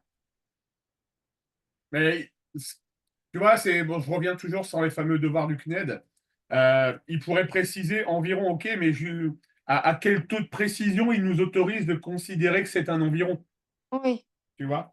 Mais tu vois, c'est bon, je reviens toujours sur les fameux devoirs du CNED. Il pourrait préciser environ, ok, mais à quel taux de précision il nous autorise de considérer que c'est un environ, Oui. tu vois?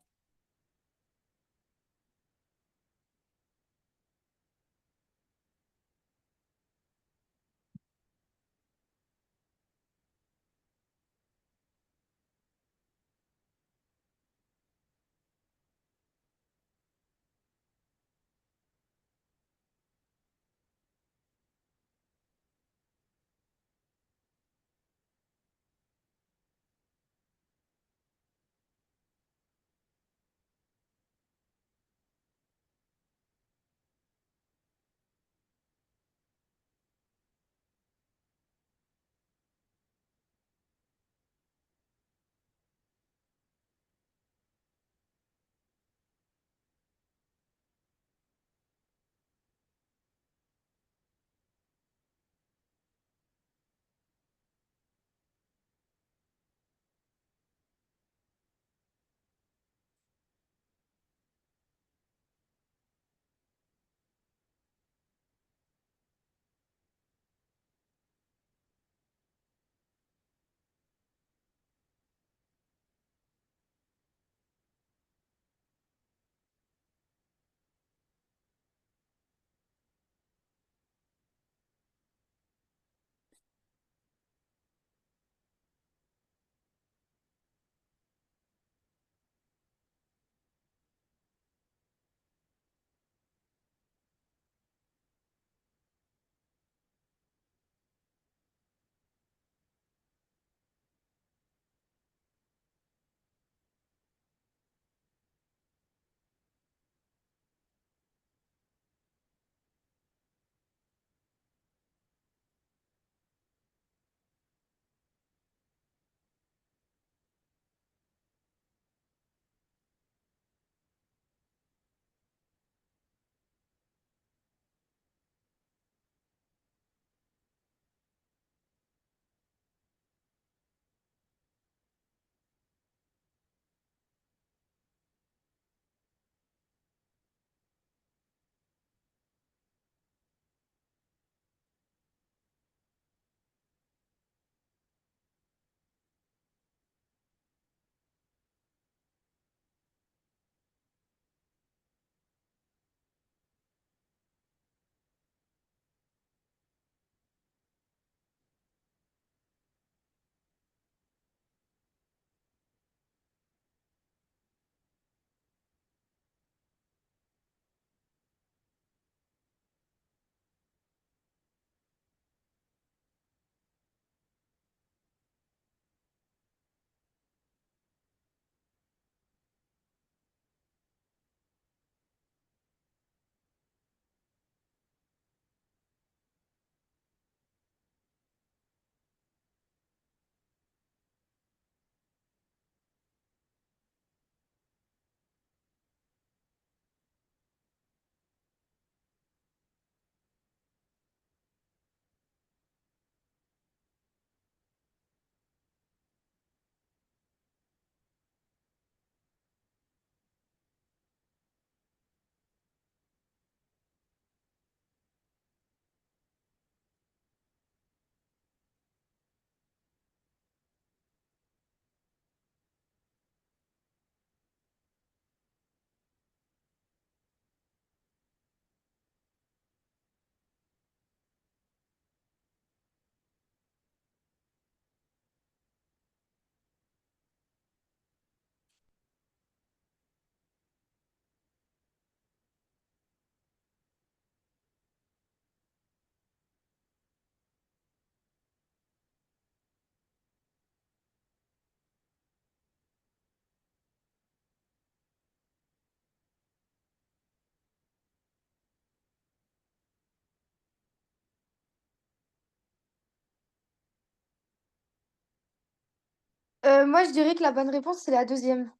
Moi, je dirais que la bonne réponse, c'est la deuxième.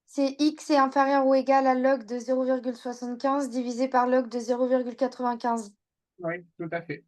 C'est x est inférieur ou égal à log de 0,75 divisé par log de 0,95. Oui, tout à fait.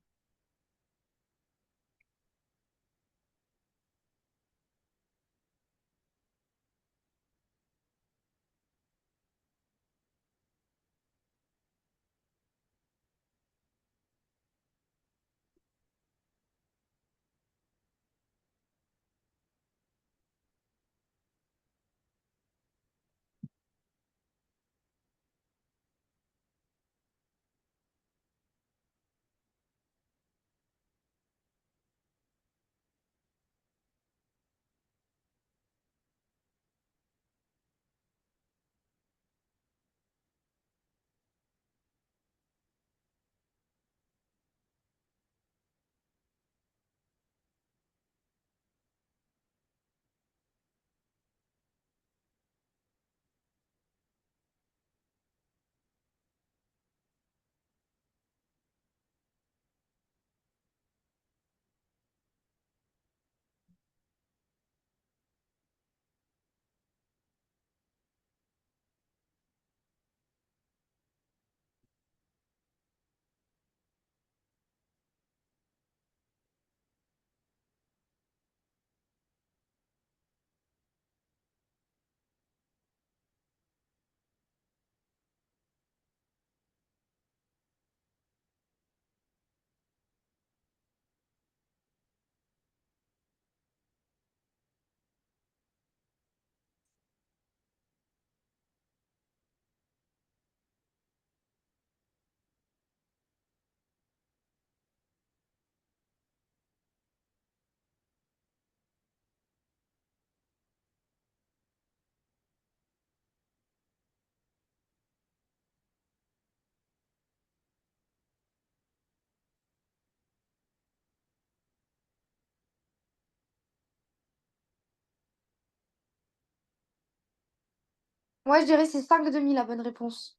Moi, je dirais que c'est 5,5 la bonne réponse.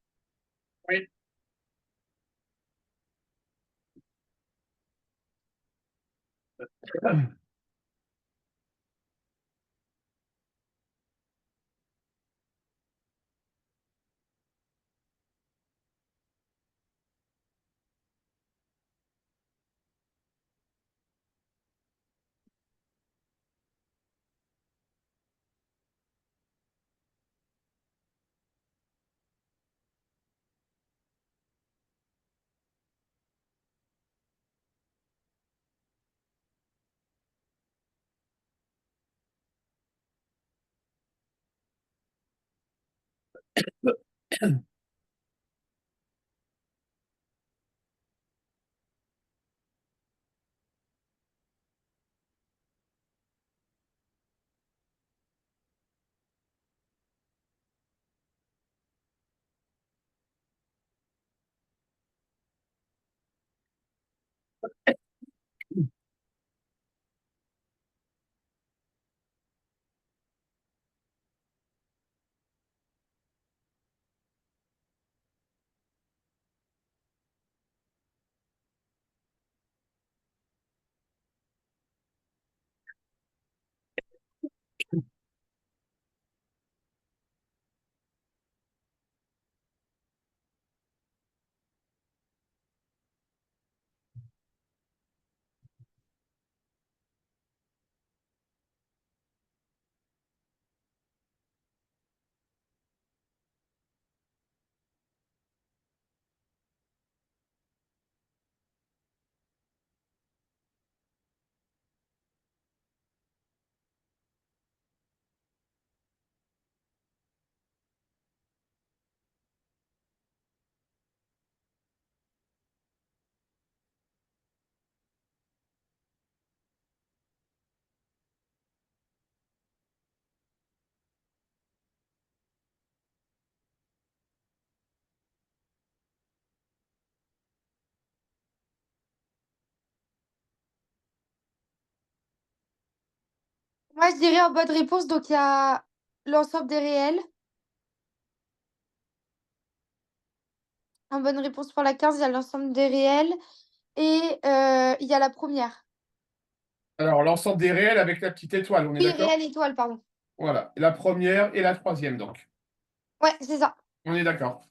Oui. Moi, je dirais en bonne réponse, donc il y a l'ensemble des réels. En bonne réponse pour la 15, il y a l'ensemble des réels et il y a la première. Alors, l'ensemble des réels avec la petite étoile, on est Oui, d'accord? réelle étoile, pardon. Voilà. La première et la troisième, donc. Ouais, c'est ça. On est d'accord.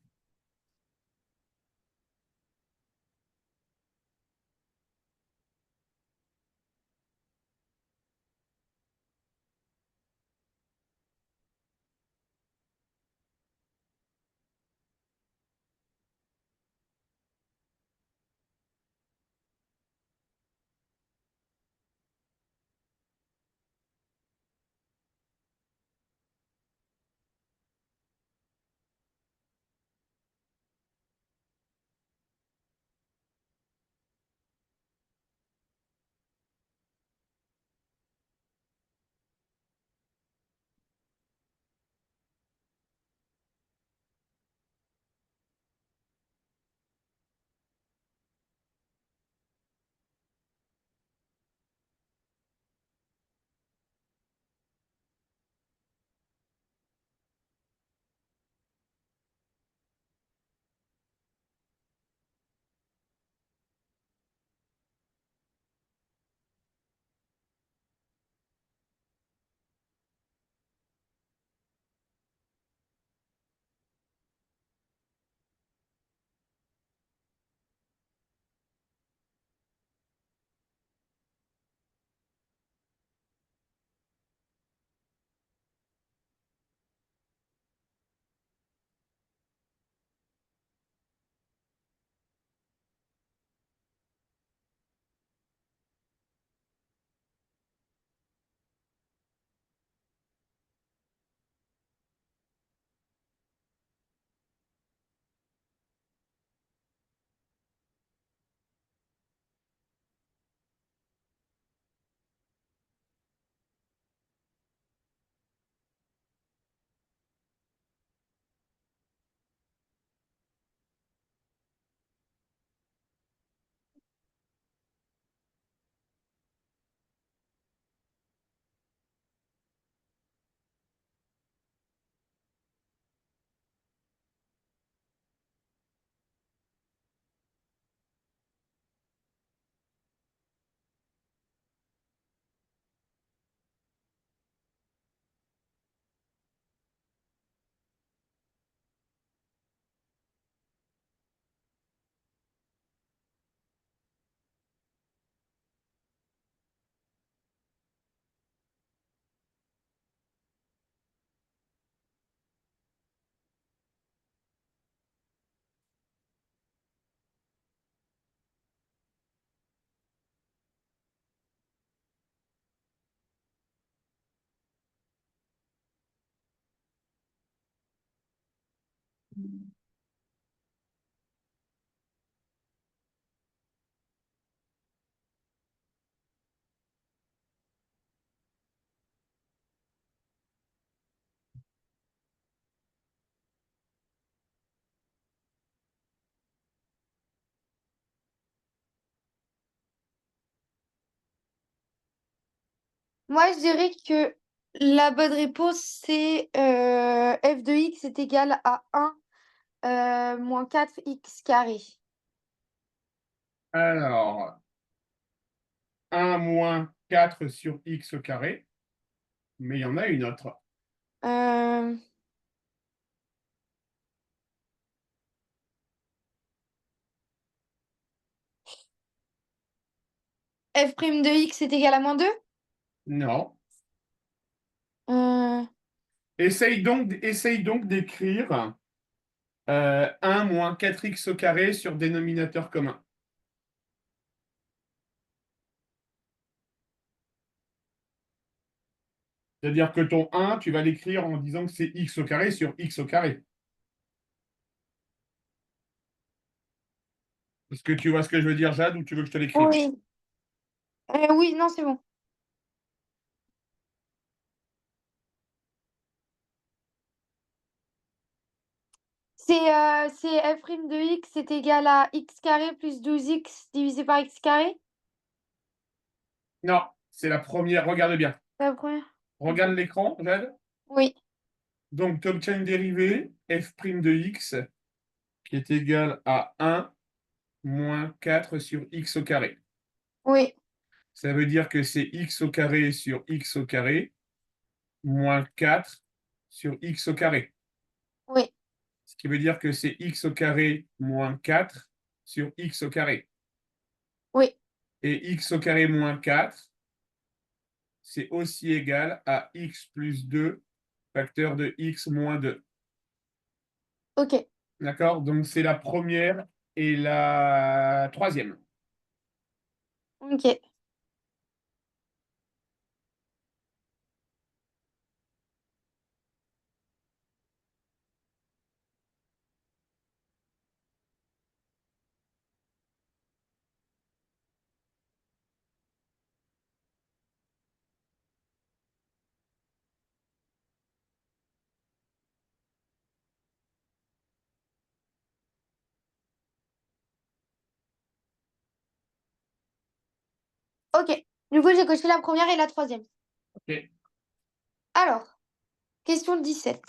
Moi, je dirais que la bonne réponse, c'est f de x est égal à 1 moins 4x carré. Alors, 1 moins 4 sur x au carré. Mais il y en a une autre. Euh, f' de x est égal à moins 2. Non. Euh, Essaye donc d'écrire 1 moins 4x au carré sur dénominateur commun. C'est-à-dire que ton 1, tu vas l'écrire en disant que c'est x au carré sur x au carré. Est-ce que tu vois ce que je veux dire, Jade, ou tu veux que je te l'écrive? oui. Oui, non, c'est bon. C'est f' de x est égal à x carré plus 12x divisé par x carré. Non, c'est la première. Regarde bien. La première. Regarde l'écran, Jade. Oui, Donc, tu obtiens une dérivée f' de x qui est égale à 1 moins 4 sur x au carré. oui. Ça veut dire que c'est x au carré sur x au carré moins 4 sur x au carré. Oui, Ce qui veut dire que c'est x au carré moins 4 sur x au carré. oui, Et x au carré moins 4, c'est aussi égal à x plus 2, facteur de x moins 2. ok, D'accord? Donc c'est la première et la troisième. ok. Ok. Du coup, j'ai coché la première et la troisième. Ok. Alors, question 17.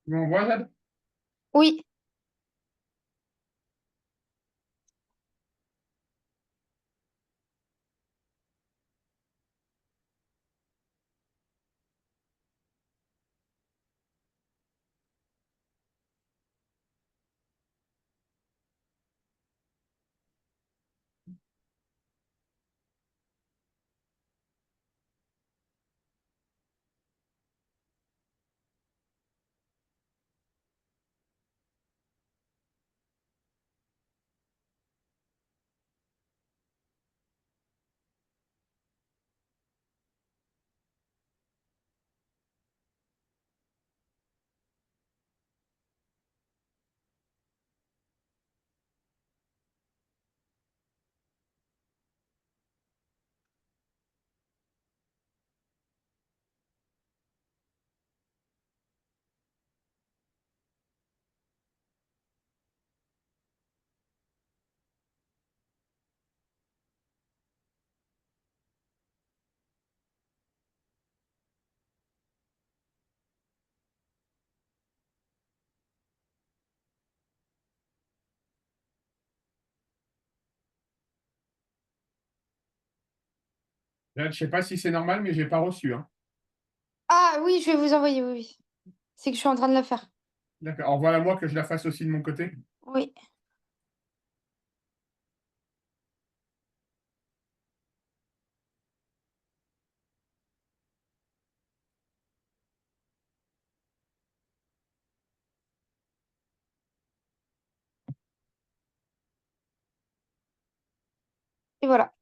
Tu m'envoies, Jade? Oui, Jade, je sais pas si c'est normal, mais j'ai pas reçu, hein. ah oui, je vais vous envoyer, oui, oui. C'est que je suis en train de la faire. D'accord. Envoie-la-moi que je la fasse aussi de mon côté. Oui. Et voilà.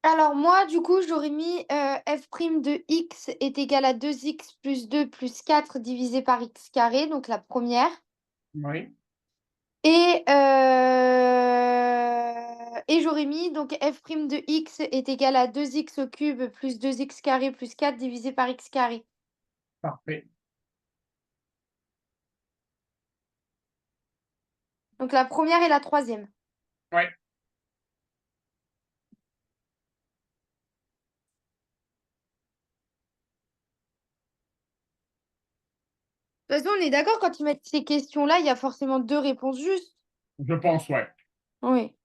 Alors moi, du coup, j'aurais mis f' de x est égal à 2x plus 2 plus 4 divisé par x carré, donc la première. Oui, Et j'aurais mis donc f' de x est égal à 2x au cube plus 2x carré plus 4 divisé par x carré. parfait. Donc la première et la troisième. Ouais, De toute façon, on est d'accord, quand ils mettent ces questions-là, il y a forcément deux réponses justes. je pense, ouais. Oui.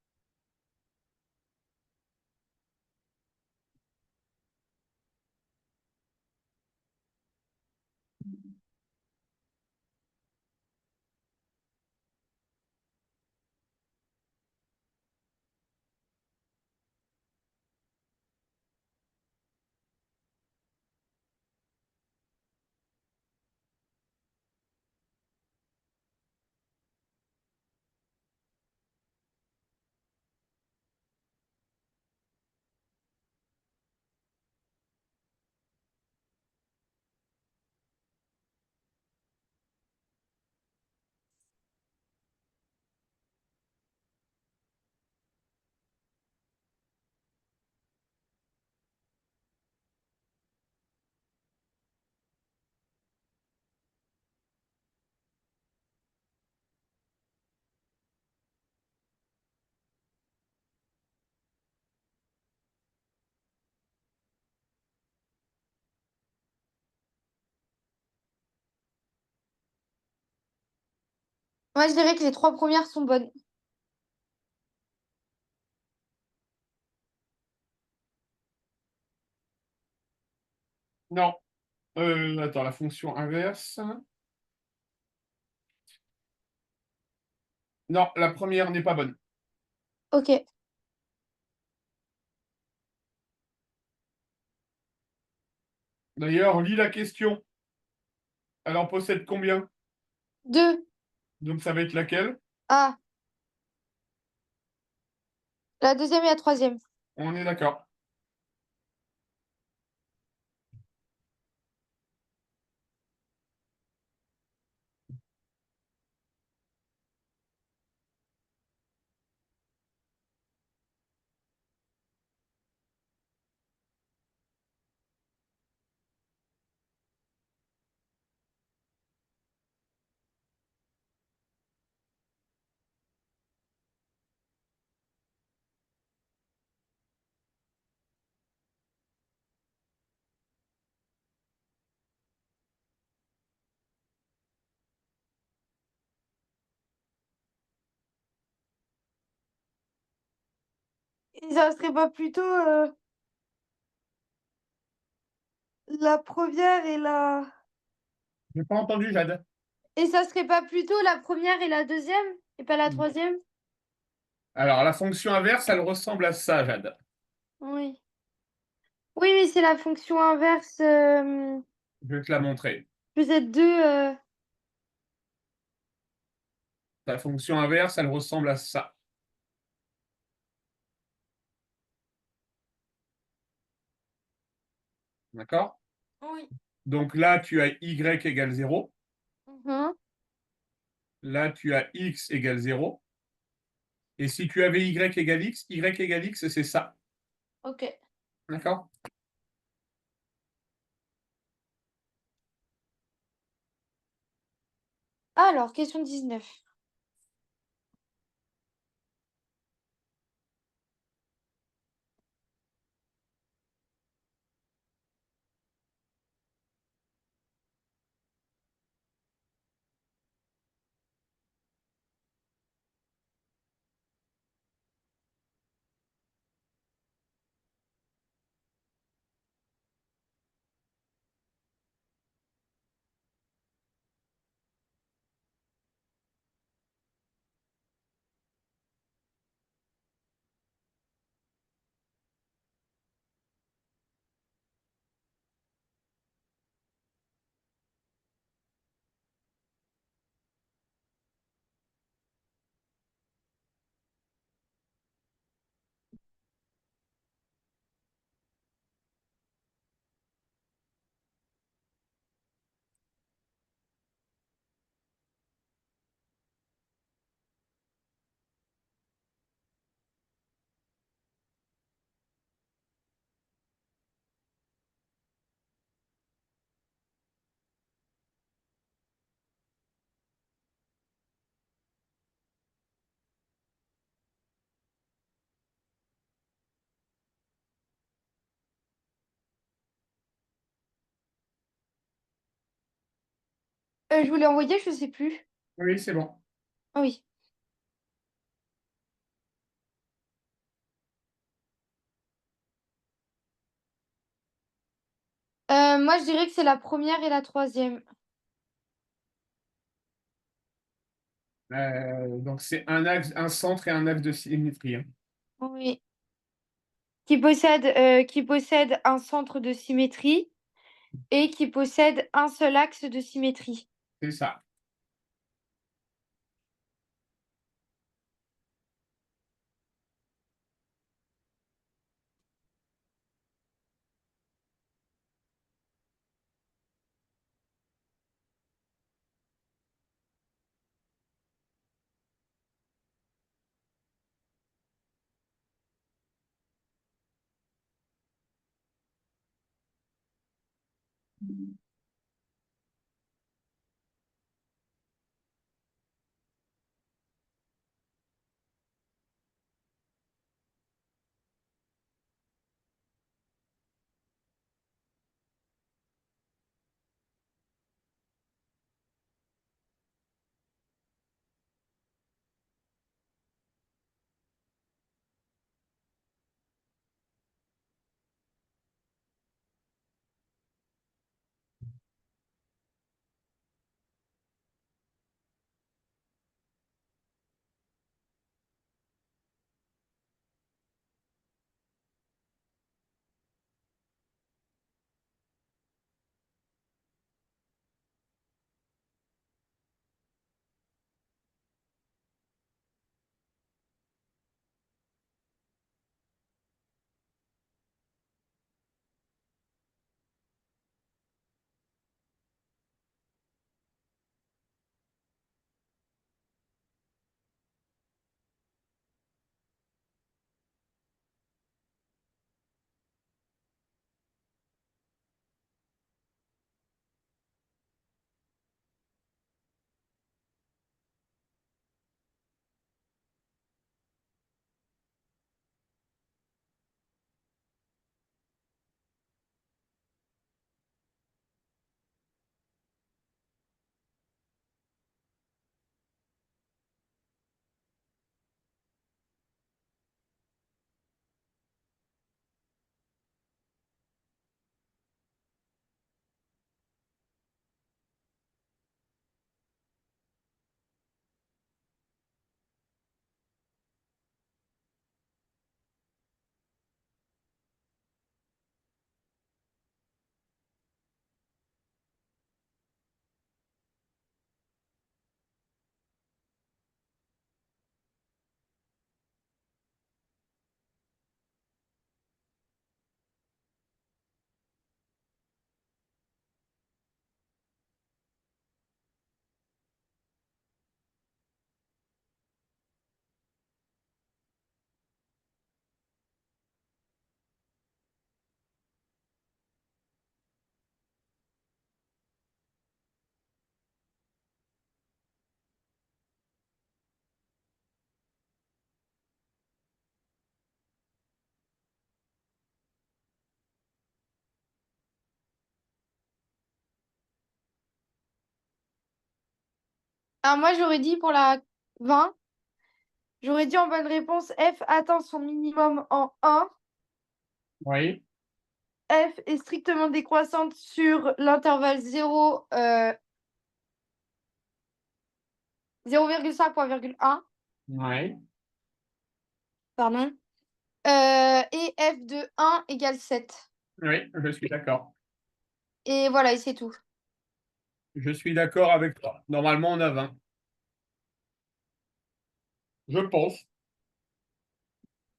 Moi, je dirais que les trois premières sont bonnes. Non, attends, la fonction inverse. Non, la première n'est pas bonne. Ok. D'ailleurs, lis la question. Elle en possède combien? Deux. Donc ça va être laquelle? Ah, la deuxième et la troisième. On est d'accord. Et ça serait pas plutôt la première et la... J'ai pas entendu, Jade. Et ça serait pas plutôt la première et la deuxième et pas la troisième? Alors, la fonction inverse, elle ressemble à ça, Jade. Oui. Oui, oui, c'est la fonction inverse. Je vais te la montrer. Vous êtes deux. La fonction inverse, elle ressemble à ça. D'accord? Oui. Donc là, tu as y égale 0. Mhm. Là, tu as x égale 0. Et si tu avais y égale x, c'est ça. Ok. D'accord? Alors, question 19. Je vous l'ai envoyé, je sais plus. Oui, c'est bon. Ah oui. Moi, je dirais que c'est la première et la troisième. Donc, c'est un axe, un centre et un axe de symétrie, hein. Oui. Qui possède un centre de symétrie et qui possède un seul axe de symétrie. C'est ça. Alors moi, j'aurais dit pour la 20, j'aurais dit en bonne réponse, F atteint son minimum en 1. Oui. F est strictement décroissante sur l'intervalle 0,5 Oui. pardon. Et F de 1 égale 7. Oui, je suis d'accord. Et voilà, et c'est tout. Je suis d'accord avec toi. Normalement, on a 20. Je pense.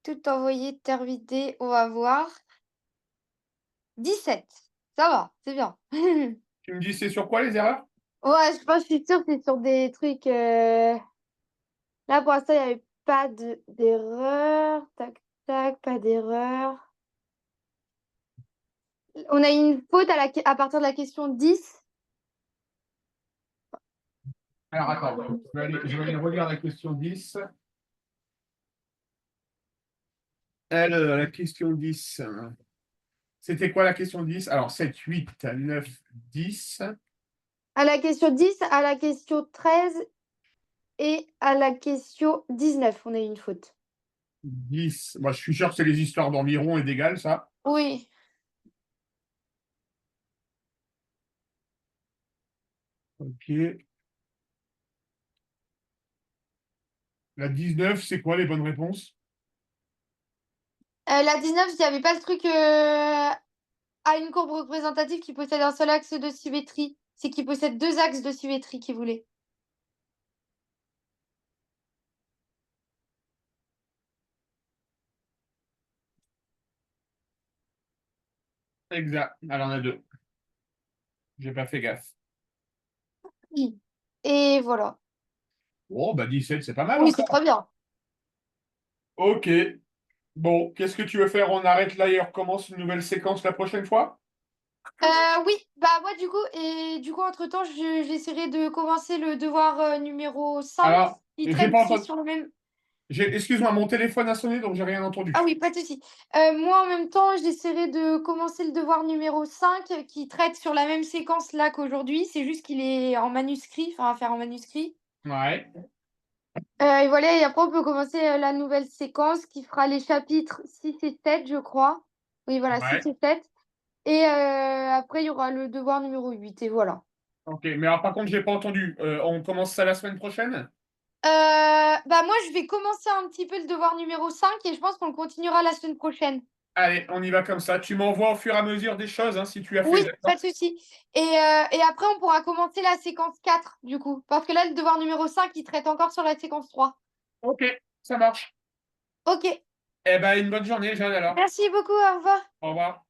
Tout envoyé, terminé, on va voir. 17. Ça va, c'est bien. Tu me dis, c'est sur quoi les erreurs? Ouais, je pense, je suis sûre que c'est sur des trucs. Là, pour l'instant, il n'y avait pas d'erreur. Tac, tac, pas d'erreur. On a une faute à partir de la question 10. Alors, attends, je vais aller relire la question 10. La question 10. C'était quoi la question 10? Alors, 7, 8, 9, 10. À la question 10, à la question 13 et à la question 19, on a eu une faute. 10. Moi, je suis sûr que c'est les histoires d'environ et d'égal, ça. Oui. Ok. La 19, c'est quoi les bonnes réponses? La 19, il n'y avait pas le truc à une courbe représentative qui possède un seul axe de symétrie. C'est qui possède deux axes de symétrie qu'il voulait. Exact. Alors, on a deux. J'ai pas fait gaffe. Oui. Et voilà. Oh, bah 17, c'est pas mal Oui, c'est encore. très bien. Ok. Bon, qu'est-ce que tu veux faire? On arrête là et on recommence une nouvelle séquence la prochaine fois? Oui, bah moi du coup entre-temps, j'essaierai de commencer le devoir numéro 5 Alors, qui j'ai traite pas c'est entendu. sur le même. Excuse-moi, mon téléphone a sonné, donc j'ai rien Ah entendu. oui, pas de souci. Moi en même temps, j'essaierai de commencer le devoir numéro 5 qui traite sur la même séquence là qu'aujourd'hui. C'est juste qu'il est en manuscrit, enfin à faire en manuscrit. Ouais. Et voilà, et après on peut commencer la nouvelle séquence qui fera les chapitres 6 et 7, je crois. Oui, voilà, 6 Ouais. et 7. Et après, il y aura le devoir numéro 8 et voilà. Ok. Mais alors, par contre, j'ai pas entendu. On commence ça la semaine prochaine? Bah moi, je vais commencer un petit peu le devoir numéro 5 et je pense qu'on le continuera la semaine prochaine. Allez, on y va comme ça. Tu m'envoies au fur et à mesure des choses, hein, si tu as fait, Oui, pas d'accord? de souci. Et après, on pourra commencer la séquence 4 du coup. Parce que là, le devoir numéro 5 il traite encore sur la séquence 3. Ok, ça marche. Ok, Eh ben, une bonne journée, Jeanne, alors. merci beaucoup, au revoir. Au revoir.